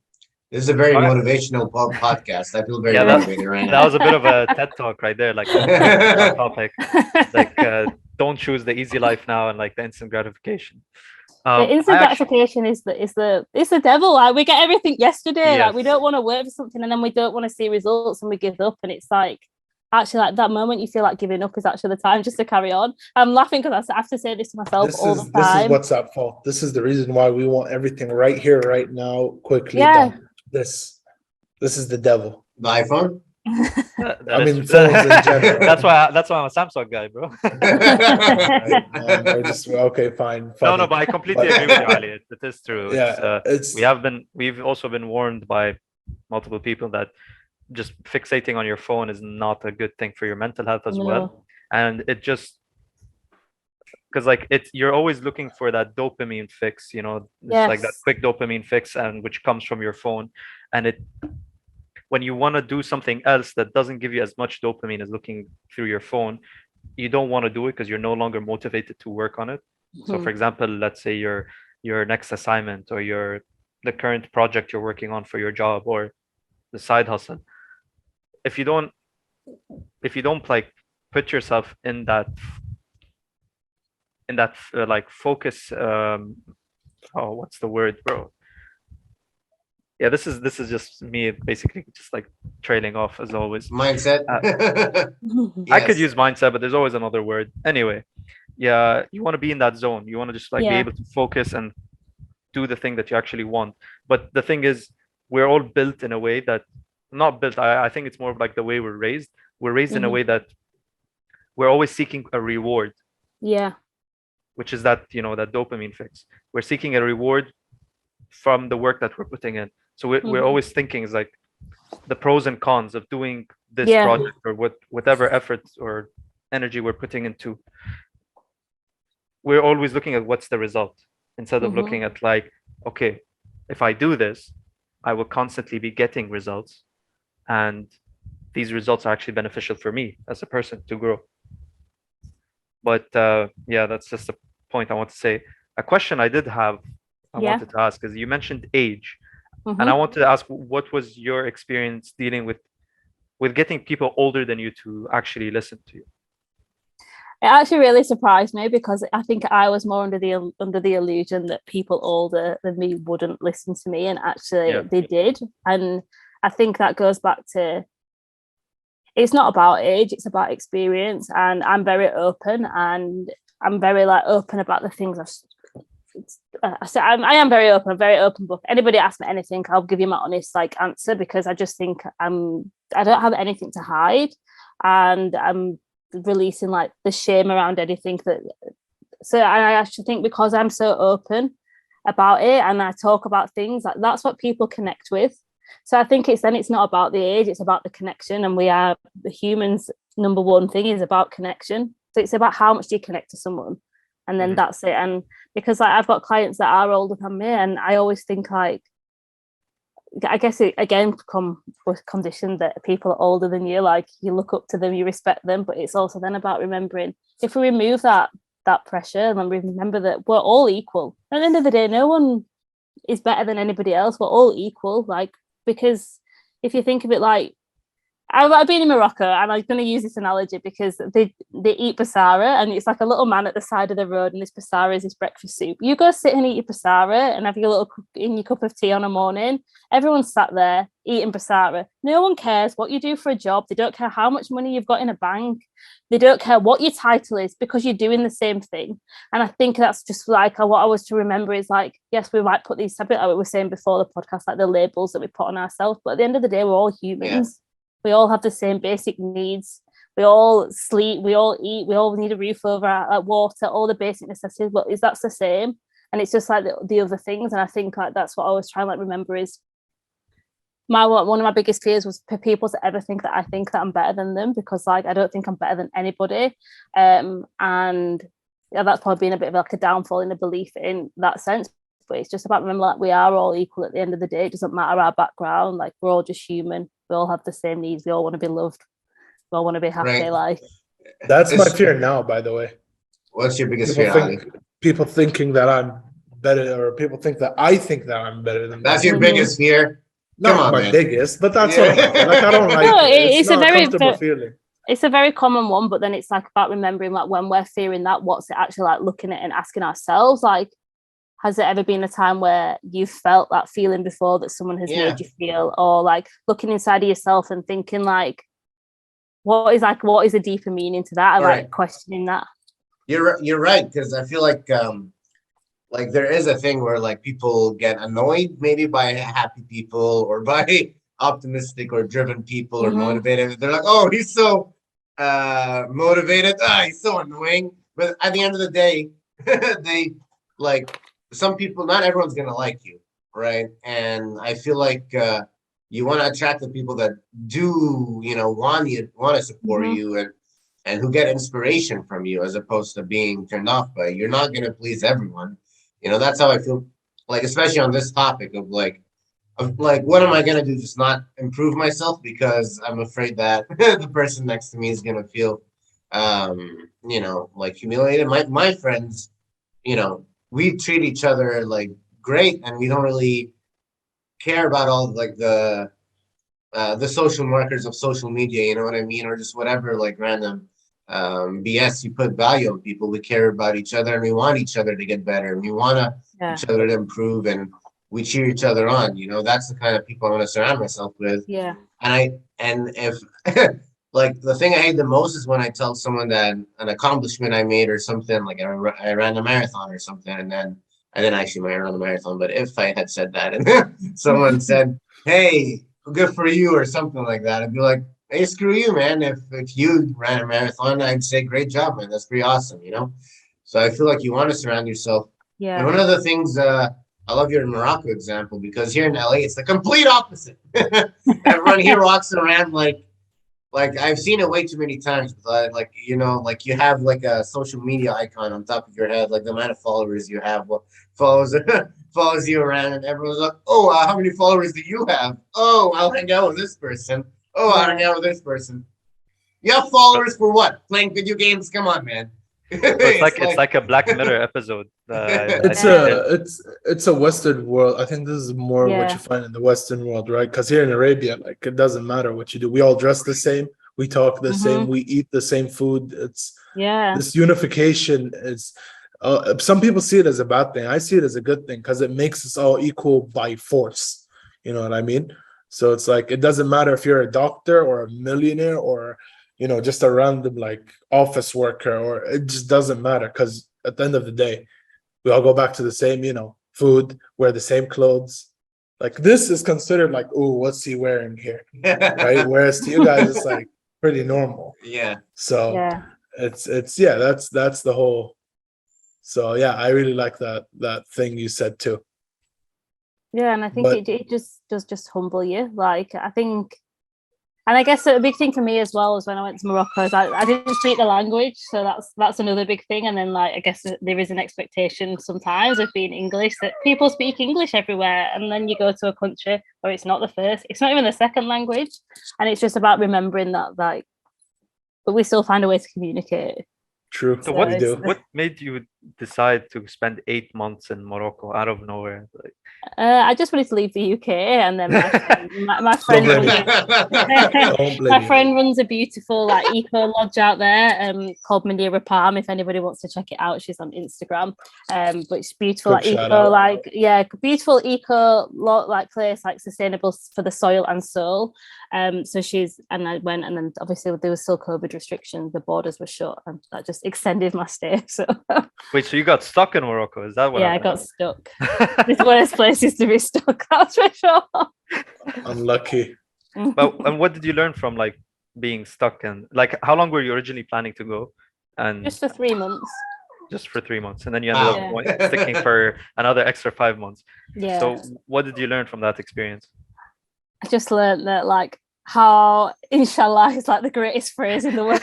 This is a very All right. motivational podcast. I feel very Yeah, motivated right that now. was a bit of a TED talk right there, like on that topic. Like, don't choose the easy life now and like the instant gratification. The instant gratification is the devil. Like we get everything yesterday. Yes. Like we don't want to work for something and then we don't want to see results and we give up. And it's like actually like that moment you feel like giving up is actually the time just to carry on. I'm laughing because I have to say this to myself all the time. This is what's at fault. This is the reason why we want everything right here, right now, quickly done. This is the devil. The iPhone? I mean, phones in general. That's why I'm a Samsung guy, bro. Okay, fine. No, but I completely agree with you, Ali. It is true. Yeah, We've also been warned by multiple people that just fixating on your phone is not a good thing for your mental health as well. And it just, because like you're always looking for that dopamine fix, you know, it's like that quick dopamine fix, and which comes from your phone. And when you want to do something else that doesn't give you as much dopamine as looking through your phone, you don't want to do it because you're no longer motivated to work on it. So for example, let's say your next assignment or the current project you're working on for your job or the side hustle, if you don't like put yourself in that like focus, what's the word, bro? Yeah, this is just me basically just like trailing off as always. Mindset. I could use mindset, but there's always another word. Anyway, yeah, you want to be in that zone. You want to just like be able to focus and do the thing that you actually want. But the thing is, we're all built in a way that, not built, I think it's more of like the way we're raised. We're raised in a way that we're always seeking a reward. Yeah. Which is that, you know, that dopamine fix. We're seeking a reward from the work that we're putting in. So we're always thinking is like the pros and cons of doing this project or whatever efforts or energy we're putting into. We're always looking at what's the result instead of looking at like, okay, if I do this, I will constantly be getting results, and these results are actually beneficial for me as a person to grow. But yeah, that's just a point I want to say. A question I did have, I wanted to ask, is you mentioned age. And I wanted to ask, what was your experience dealing with getting people older than you to actually listen to you? It actually really surprised me because I think I was more under the illusion that people older than me wouldn't listen to me, and actually they did. And I think that goes back to, it's not about age, it's about experience. And I'm very open, and I'm very like open about the things I am very open. I'm very open book. Anybody asks me anything, I'll give you my honest like answer, because I just think I don't have anything to hide, and I'm releasing like the shame around anything that. So I actually think because I'm so open about it and I talk about things, like that's what people connect with. So I think it's not about the age, it's about the connection, and we are the humans. Number one thing is about connection. So it's about how much do you connect to someone, and then that's it. And because like I've got clients that are older than me, and I always think like, I guess it again come with condition that people are older than you, like you look up to them, you respect them, but it's also then about remembering, if we remove that pressure and then remember that we're all equal. At the end of the day, no one is better than anybody else. We're all equal, like, because if you think of it like, I've been in Morocco, and I'm going to use this analogy because they eat basara, and it's like a little man at the side of the road, and this basara is his breakfast soup. You go sit and eat your basara and have your cup of tea on a morning. Everyone's sat there eating basara. No one cares what you do for a job. They don't care how much money you've got in a bank. They don't care what your title is, because you're doing the same thing. And I think that's just like what I was to remember is like, yes, we might put these, like we were saying before the podcast, like the labels that we put on ourselves, but at the end of the day, we're all humans. We all have the same basic needs. We all sleep, we all eat, we all need a roof over our water, all the basic necessities. But that's the same. And it's just like the other things. And I think like that's what I always try and like remember is one of my biggest fears was for people to ever think that I think that I'm better than them, because like I don't think I'm better than anybody, and yeah, that's probably been a bit of like a downfall in the belief in that sense. But it's just about remembering like we are all equal at the end of the day. It doesn't matter our background, like we're all just human. We all have the same needs. We all want to be loved. We all want to be happy. Right. Like That's my fear now, by the way. What's your biggest People fear, think Ali? people thinking that I'm better, or people think that I think that I'm better than That's them. your biggest fear? Not Come on, my man. biggest, but that's Yeah. what I'm like. I don't like No, it. It's it's a not very- comfortable feeling. it's a very common one, but then it's like about remembering like when we're fearing that, what's it actually like, looking at it and asking ourselves, like, has there ever been a time where you felt that feeling before that someone has Yeah. made you feel, or like looking inside of yourself and thinking like, what is a deeper meaning to that, and Right. like questioning that. You're right, because I feel like there is a thing where like people get annoyed maybe by happy people or by optimistic or driven people or Mhm. motivated. They're like, oh, he's so motivated. He's so annoying. But at the end of the day, they like some people, not everyone's gonna like you, right? And I feel like you want to attract the people that do, want to support Mhm. you and who get inspiration from you, as opposed to being turned off by you. You're not gonna please everyone. That's how I feel, like, especially on this topic of like, what am I gonna do? Just not improve myself because I'm afraid that the person next to me is gonna feel, like humiliated. My friends, we treat each other like great, and we don't really care about all like the social markers of social media. You know what I mean? Or just whatever like random BS you put value on people. We care about each other, and we want each other to get better, and we want Yeah. each other to improve, and we cheer each other on. That's the kind of people I want to surround myself with. Yeah. And if like the thing I hate the most is when I tell someone that an accomplishment I made or something, like I ran a marathon or something, and then I didn't actually run a marathon, but if I had said that and someone said, "Hey, good for you," or something like that, I'd be like, "Hey, screw you, man. If you ran a marathon, I'd say, great job, man. That's pretty awesome." So I feel like you want to surround yourself. And Yeah. one of the things I love your Morocco example, because here in LA, it's the complete opposite. Everyone here walks around like I've seen it way too many times, but like you have like a social media icon on top of your head, like the amount of followers you have, what follows follows you around, and everyone's like, "Oh, how many followers do you have? Oh, I'll hang out with this person. Oh, I'll hang out with this person." You have followers for what? Playing video games? Come on, man. So it's like a Black Mirror episode. It's I a it's a Western world. I think this is more what Yeah. you find in the Western world, right? Because here in Arabia, like it doesn't matter what you do. We all dress the same. We talk the same. We eat the same food. It's Yeah. this unification is. Some people see it as a bad thing. I see it as a good thing because it makes us all equal by force. You know what I mean? So it's like it doesn't matter if you're a doctor or a millionaire or just a random like office worker, or it just doesn't matter because at the end of the day, we all go back to the same, food, wear the same clothes. Like this is considered like, oh, what's he wearing here? Right? Whereas to you guys, it's like pretty normal. Yeah. So Yeah. it's yeah, that's the whole. So yeah, I really like that thing you said too. Yeah, and I think But- it just does just humble you. Like I think, and I guess a big thing for me as well was when I went to Morocco is I didn't speak the language, so that's another big thing. And then like I guess there is an expectation sometimes of being English, that people speak English everywhere, and then you go to a country where it's not the first, it's not even the second language, and it's just about remembering that like, but we still find a way to communicate. True. So we do. what made you decide to spend 8 months in Morocco out of nowhere? Like, I just wanted to leave the UK, and then my friend blame runs me. Don't blame my you. friend runs a beautiful like eco lodge out there called Madeira Palm. If anybody wants to check it out, she's on Instagram. But it's beautiful, Quick like shout eco, out. like beautiful eco like place, like sustainable for the soil and soul. So and I went, and then obviously there was still COVID restrictions, the borders were shut, and that just extended my stay. So wait, so you got stuck in Morocco? Is that what yeah, I happened? got stuck. It's the worst places to be stuck, that's for sure. Unlucky. But and what did you learn from like being stuck, and like how long were you originally planning to go? And Just for 3 months. just for 3 months, and then you ended Wow. up Yeah. sticking for another extra 5 months. Yeah. So what did you learn from that experience? I just learned that like how inshallah is like the greatest phrase in the world.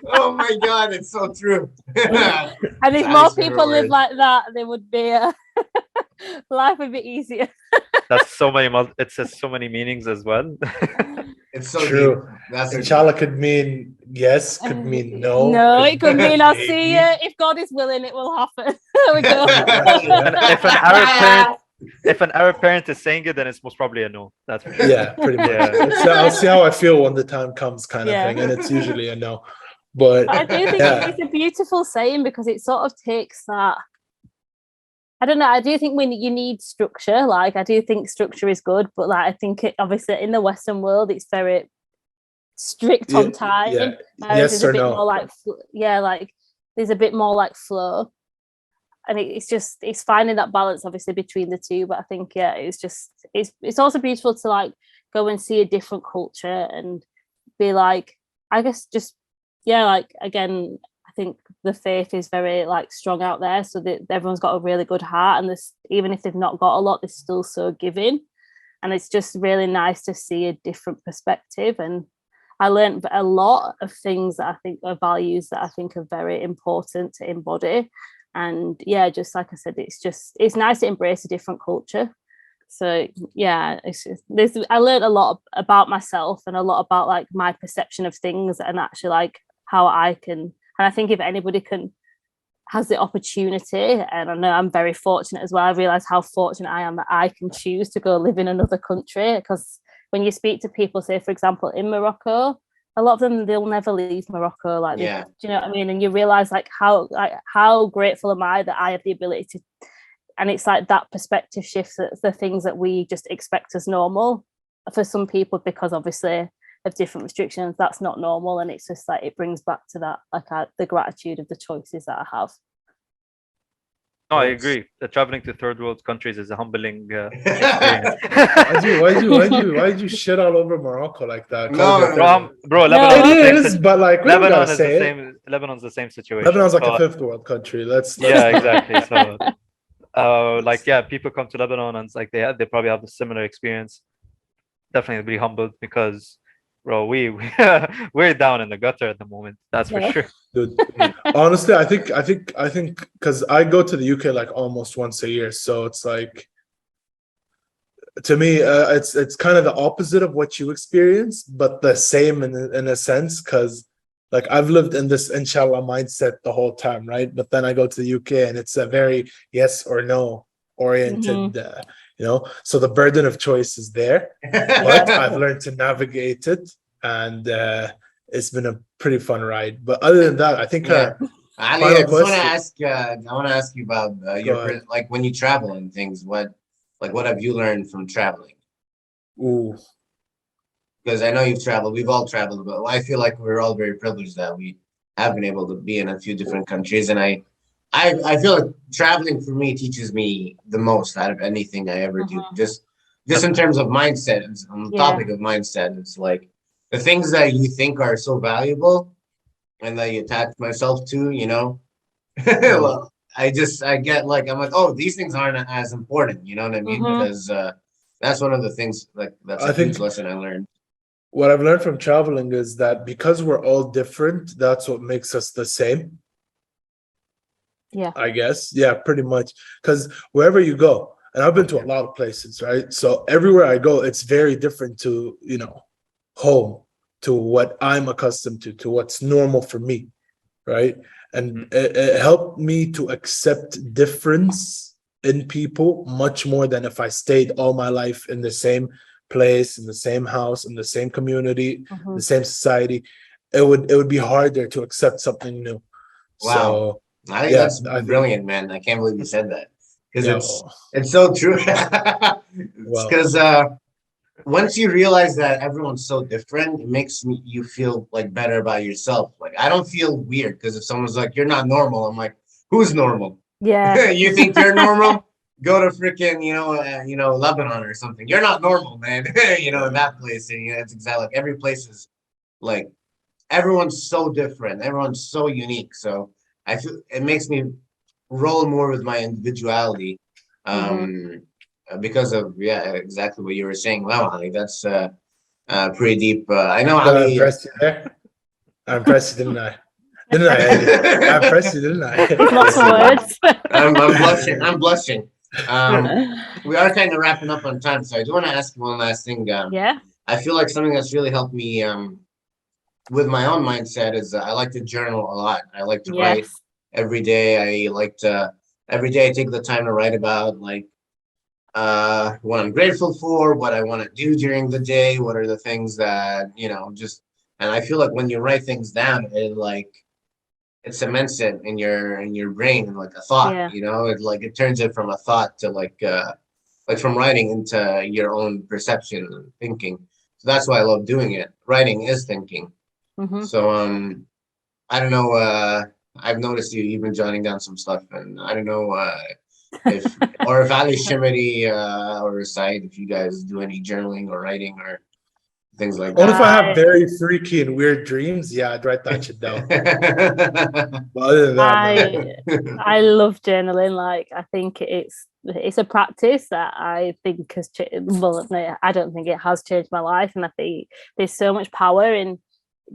Oh my God, it's so true. And if more people live like that, they would be life would be easier. That's so many. It says so many meanings as well. It's so True. deep. That's Inshallah could mean yes, could mean no. No, it could mean I'll maybe. see you. If God is willing, it will happen. There we go. And if an Arab parent is saying it, then it's most probably a no. That's for sure. Yeah, pretty much. Yeah. So I'll see how I feel when the time comes, kind of Yeah. thing, and it's usually a no. But I do think yeah. it's a beautiful saying because it sort of takes that. I don't know. I do think you need structure. Like I do think structure is good, but like I think obviously in the Western world it's very strict on time. Yeah. Whereas Yes there's a or bit no. more like like there's a bit more like flow, and it's finding that balance obviously between the two. But I think it's also beautiful to like go and see a different culture and be like, I guess just like again. I think the faith is very like strong out there, so that everyone's got a really good heart, and this even if they've not got a lot, they're still so giving, and it's just really nice to see a different perspective. And I learned a lot of things that I think are values that I think are very important to embody. And yeah, just like I said, it's nice to embrace a different culture. So yeah, I learned a lot about myself and a lot about like my perception of things and actually like how I can. And I think if anybody has the opportunity, and I know I'm very fortunate as well, I realize how fortunate I am that I can choose to go live in another country. Because when you speak to people, say for example in Morocco, a lot of them they'll never leave Morocco. Like, do you know what I mean? And you realize like how grateful am I that I have the ability to. And it's like that perspective shift. That's the things that we just expect as normal for some people, because obviously of different restrictions, that's not normal, and it's just like it brings back to that like the gratitude of the choices that I have. No, I agree. Traveling to third world countries is a humbling experience. Why did you shit all over Morocco like that? Bro, Lebanon is, but like Lebanon is the same. Lebanon's the same situation. Lebanon's like a fifth world country. Yeah, exactly. So, like, yeah, people come to Lebanon and it's like they probably have a similar experience. Definitely be humbled because, bro, we're down in the gutter at the moment. That's for sure. Dude, honestly, I think because I go to the UK like almost once a year, so it's like to me, it's kind of the opposite of what you experience, but the same in a sense, because like I've lived in this inshallah mindset the whole time, right? But then I go to the UK and it's a very yes or no oriented, so the burden of choice is there, but I've learned to navigate it, and it's been a pretty fun ride. But other than that, I think Ali, I just want to ask you about your like when you travel and things. What have you learned from traveling? Ooh. Because I know you've traveled, we've all traveled, but I feel like we're all very privileged that we have been able to be in a few different countries. And I feel like traveling for me teaches me the most out of anything I ever do. Just in terms of mindset, on the topic of mindset, it's like the things that you think are so valuable and that you attach myself to, well, I get like, I'm like, oh, these things aren't as important, you know what I mean? Because that's one of the things, like, that's a huge lesson I learned. What I've learned from traveling is that because we're all different, that's what makes us the same. Yeah. I guess. Yeah, pretty much. Because wherever you go, and I've been to a lot of places, right? So everywhere I go, it's very different to, home, to what I'm accustomed to what's normal for me, right? And it helped me to accept difference in people much more than if I stayed all my life in the same place, in the same house, in the same community, the same society. It would be harder to accept something new. Wow. So I think that's brilliant, man. I can't believe you said that, because it's so true. Because once you realize that everyone's so different, it makes you feel like better about yourself. Like I don't feel weird because if someone's like, "You're not normal," I'm like, "Who's normal? Yeah, you think you're normal? Go to freaking Lebanon or something. You're not normal, man. In that place, and it's exactly like every place is like everyone's so different. Everyone's so unique. So I feel it makes me roll more with my individuality. because of exactly what you were saying. Wow, Ali, that's pretty deep. I know Did I Ali. impress you there? I impressed you, didn't I? Didn't I, Eddie? I impressed you, didn't I? He's lost for words. I'm blushing. I'm blushing. We are kind of wrapping up on time, so I do want to ask you one last thing. Yeah. I feel like something that's really helped me with my own mindset is I like to journal a lot. I like to write Yes. every day. I like to every day I take the time to write about like what I'm grateful for, what I want to do during the day, what are the things that, just and I feel like when you write things down, it cements it in your brain like a thought, Yeah. it turns it from a thought to like from writing into your own perception and thinking. So that's why I love doing it. Writing is thinking. Hmm. So I don't know, I've noticed you've been jotting down some stuff, and I don't know if Ali Shammari or Saeed, if you guys do any journaling or writing or things like Only if I have I very freaky and weird dreams, yeah, I'd write that shit down. that. But other than that, no. I love journaling. Like, I think it's a practice that I think has well, no, I don't think it has changed my life, and I think there's so much power in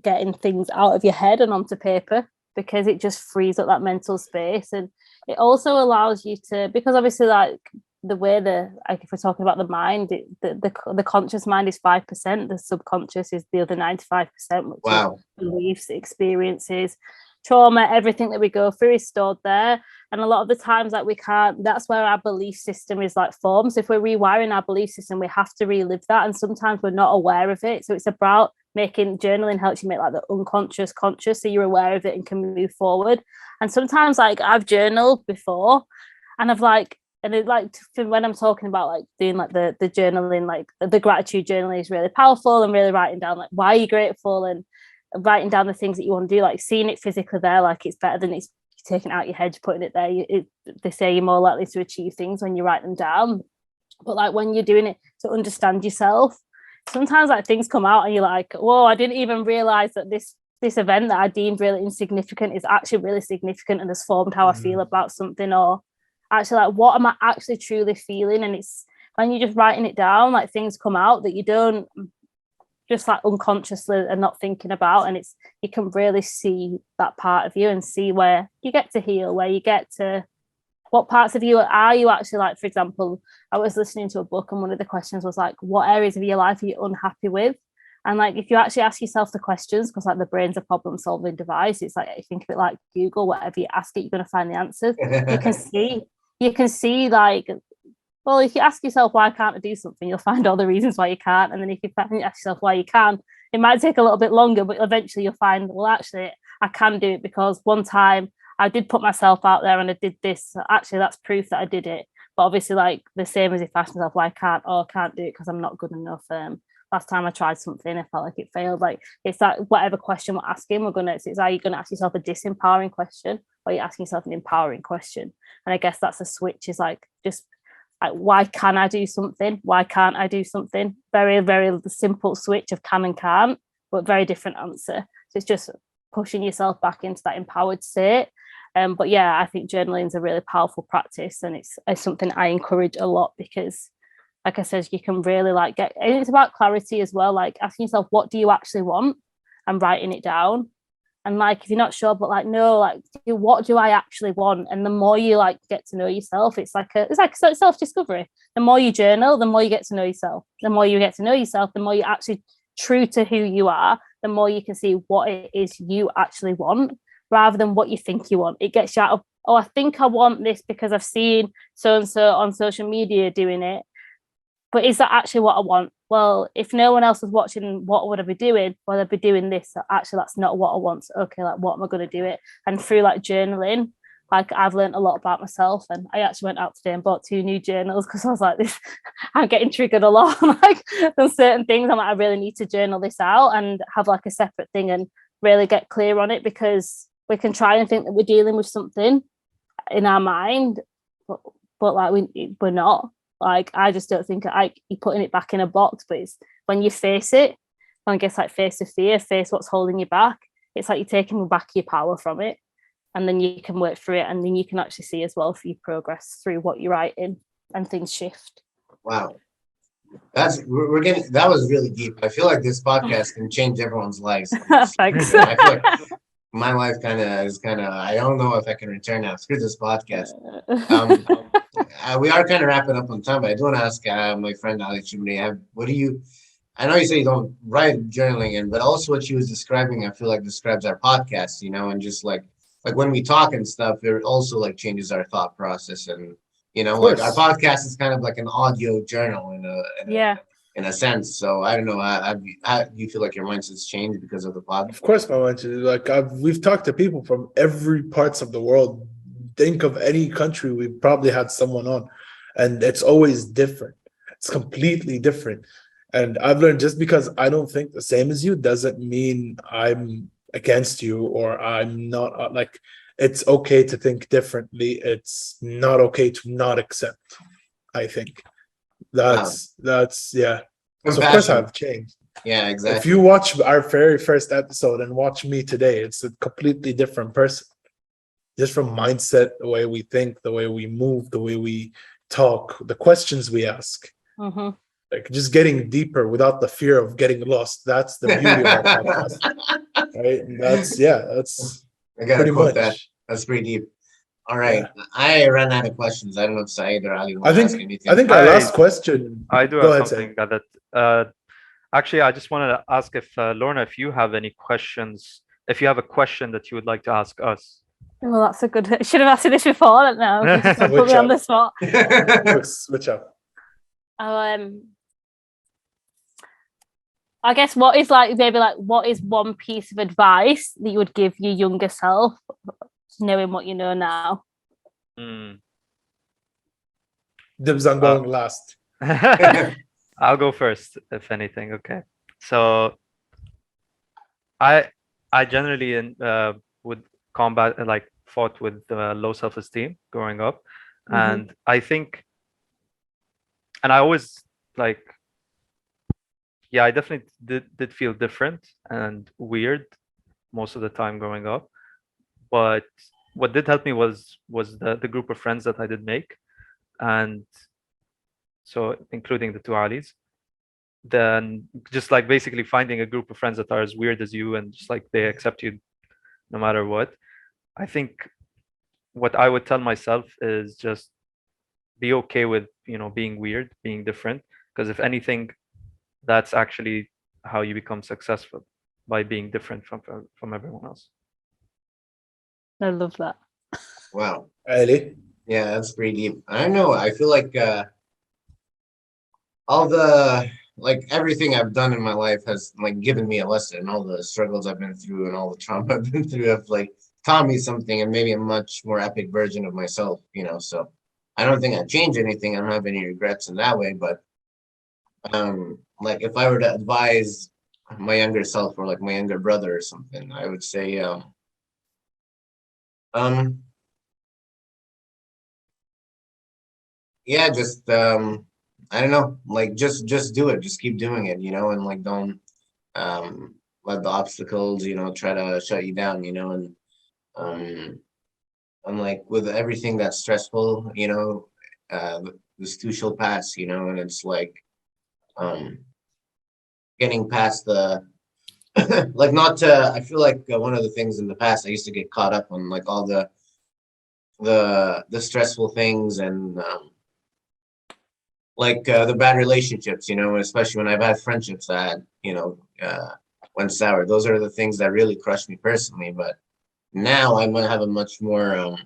getting things out of your head and onto paper, because it just frees up that mental space, and it also allows you to, because obviously, like, the way like, if we're talking about the mind, the conscious mind is 5%, the subconscious is the other 95%, which Wow. is beliefs, experiences, trauma, everything that we go through is stored there. And a lot of the times, like, we can't, that's where our belief system is like formed. So if we're rewiring our belief system, we have to relive that, and sometimes we're not aware of it. So it's about making journaling helps you make like the unconscious conscious, so you're aware of it and can move forward. And sometimes, like, I've journaled before, and I've like, and it, like, when I'm talking about like doing like the journaling, like the gratitude journaling is really powerful, and really writing down like why you're grateful, and writing down the things that you want to do, like seeing it physically there, like it's better than it's taking out your head, putting it there. They say you're more likely to achieve things when you write them down. But like when you're doing it to understand yourself, sometimes like things come out and you're like, whoa, I didn't even realize that this event that I deemed really insignificant is actually really significant and has formed how I feel about something. Or actually, like, what am I actually truly feeling? And it's when you're just writing it down, like, things come out that you don't just like unconsciously and not thinking about, and it's, you can really see that part of you and see where you get to heal, where you get to, what parts of you are you actually, like, for example, I was listening to a book and one of the questions was like, what areas of your life are you unhappy with? And like, if you actually ask yourself the questions, because like the brain's a problem solving device, it's like, you think of it like Google, whatever you ask it, you're going to find the answers. You can see like, well, if you ask yourself why can't I do something, you'll find all the reasons why you can't. And then if you ask yourself why you can, it might take a little bit longer, but eventually you'll find, well, actually, I can do it because one time I did put myself out there and I did this. Actually, that's proof that I did it. But obviously, like, the same as if I ask myself why I can't, or I can't do it because I'm not good enough. Last time I tried something, I felt like it failed. Like, it's that whatever question we're asking, it's are you going to ask yourself a disempowering question, or are you asking yourself an empowering question? And I guess that's a switch, is like, just like, why can I do something? Why can't I do something? Very, very simple switch of can and can't, but very different answer. So it's just pushing yourself back into that empowered state. But yeah, I think journaling is a really powerful practice, and it's something I encourage a lot, because, like I said, you can really like get, and it's about clarity as well, like asking yourself, what do you actually want, and writing it down. And like, if you're not sure, but like, no, like, what do I actually want? And the more you like get to know yourself, it's like self-discovery. The more you journal, the more you get to know yourself. The more you get to know yourself, the more you're actually true to who you are, the more you can see what it is you actually want, rather than what you think you want. It gets you out of, oh, I think I want this because I've seen so-and-so on social media doing it. But is that actually what I want? Well, if no one else was watching, what would I be doing? Well, I'd be doing this. So actually, that's not what I want. So, okay, like, what am I going to do it? And through like journaling, like, I've learned a lot about myself. And I actually went out today and bought 2 new journals, because I was like, this, I'm getting triggered a lot. Like, there's certain things I'm like, I really need to journal this out and have like a separate thing and really get clear on it, because we can try and think that we're dealing with something in our mind, but like, we're not. Like, I just don't think you're putting it back in a box, but it's when you face it, I guess, like, face the fear, face what's holding you back. It's like you're taking back your power from it, and then you can work through it, and then you can actually see as well for your progress through what you're writing, and things shift. Wow. We're getting, that was really deep. I feel like this podcast can change everyone's lives. Thanks. I feel like my life I don't know if I can return after this podcast. We are kind of wrapping up on time, but I do want to ask my friend Ali Shammari, what do you, I know you say you don't write journaling in, but also what she was describing, I feel like describes our podcast, and just like when we talk and stuff, it also like changes our thought process. And, Of like our course. podcast is kind of like an audio journal Yeah. in a sense. So I don't know, how do you feel like your mindset's changed because of the pod? Of course, my mind. Like we've talked to people from every parts of the world. Think of any country, we've probably had someone on, and it's always different. It's completely different. And I've learned just because I don't think the same as you doesn't mean I'm against you or I'm not like. It's okay to think differently. It's not okay to not accept. I think Wow. that's yeah. So of course Compassion. I've changed. Yeah, If exactly. you watch our very first episode and watch me today, it's a completely different person. Just from mindset, the way we think, the way we move, the way we talk, the questions we ask. Mhm. Like just getting deeper without the fear of getting lost. That's the beauty of our podcast, right? And that's I gotta pretty quote that. much. That's pretty deep. All right. Yeah. I ran out of questions. I don't know if Saeed or Ali want I to ask think anything. our I last question. I do Go have ahead, something say. that actually I just wanted to ask if Lorna, if you have any questions, if you have a question that you would like to ask us. Well, that's a good. Should have asked you this before. I don't know. You just put Switch me on the up. spot. Quick switch up. I guess what is what is one piece of advice that you would give your younger self, knowing what you know now? Hmm. Dibs on going last. I'll go first, if anything. Okay. So I generally would combat fought with low self-esteem growing up, and I think, and I always like, yeah, I definitely did feel different and weird most of the time growing up. But what did help me was the group of friends that I did make, and so including the two Alis. Then just like basically finding a group of friends that are as weird as you and just like they accept you no matter what. I think what I would tell myself is just be okay with being weird, being different, because if anything, that's actually how you become successful, by being different from everyone else. I love that. Wow. Ali? Yeah, that's pretty deep. I don't know. I feel like all the everything I've done in my life has like given me a lesson. All the struggles I've been through and all the trauma I've been through have like taught me something, and maybe a much more epic version of myself. So I don't think I'd change anything. I don't have any regrets in that way. But like if I were to advise my younger self or like my younger brother or something, I would say yeah, just I don't know, like just do it, just keep doing it, and like don't let the obstacles, try to shut you down, and like with everything that's stressful, this too shall pass, and it's like um getting past the like not to, I feel like one of the things in the past I used to get caught up on like all the stressful things and like the bad relationships, especially when I've had friendships that, went sour. Those are the things that really crushed me personally. But now I might have a much more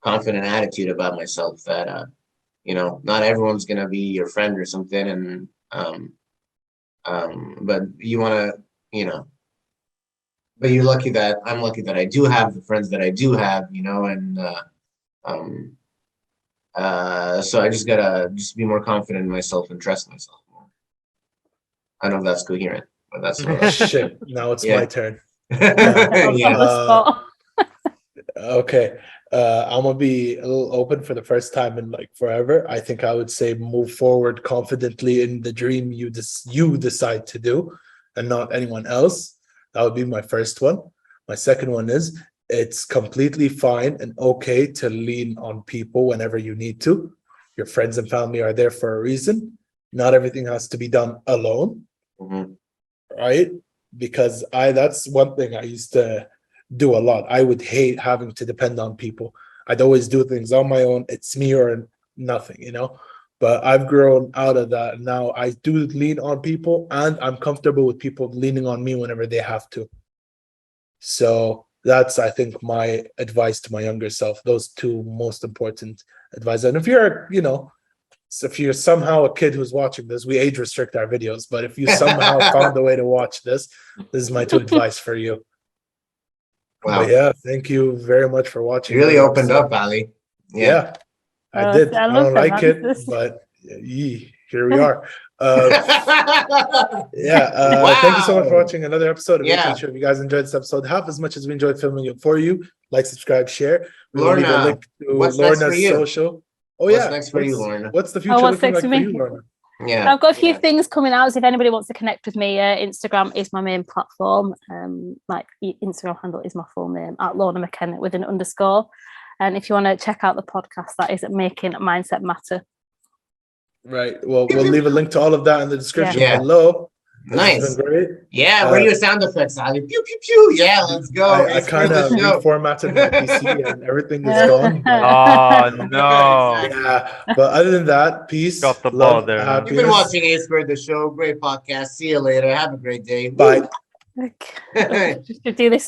confident attitude about myself that, not everyone's going to be your friend or something. And, but you want to, but I'm lucky that I do have the friends that I do have, and, so I just gotta just be more confident in myself and trust myself more. I don't know if that's coherent, but that's what Shit. Now it's Yeah. my turn. On yeah. the spot. Okay. I'm gonna be a little open for the first time in like forever. I think I would say move forward confidently in the dream you decide to do and not anyone else. That would be my first one. My second one is it's completely fine and okay to lean on people whenever you need to. Your friends and family are there for a reason. Not everything has to be done alone, right? Because that's one thing I used to do a lot. I would hate having to depend on people. I'd always do things on my own. It's me or nothing, you know? But I've grown out of that. Now I do lean on people, and I'm comfortable with people leaning on me whenever they have to. So that's, I think, my advice to my younger self. Those two most important advice. And if you're, if you're somehow a kid who's watching this, we age restrict our videos. But if you somehow found a way to watch this is my two advice for you. Wow. But yeah, thank you very much for watching. You really opened up, Ali. Yeah, I did. I love don't that, like man. it, but here we are. Wow. Thank you so much for watching another episode of Yeah. If you guys enjoyed this episode half as much as we enjoyed filming it for you, like, subscribe, share. We will leave a Lorna, link to what's next for Lorna's you? social. Oh What's yeah, next for you, Lorna? What's the future what's looking next like for for me? you, Lorna? Yeah. I've got a few things coming out. So if anybody wants to connect with me, Instagram is my main platform. My Instagram handle is my full name, at Lorna Mckenna with an underscore. And if you want to check out the podcast, that is Making Mindset Matter. Right. Well, we'll leave a link to all of that in the description Yeah. below. This Nice. has been great. Yeah, where are your sound effects, Ali? Pew, pew, pew. Yeah, let's go. I kind of reformatted my PC and everything is gone. But, Oh no! Exactly. but other than that, peace, Drop the ball love, there, man. happiness. You've been watching A Squared, the show. Great podcast. See you later. Have a great day. Bye. Should do this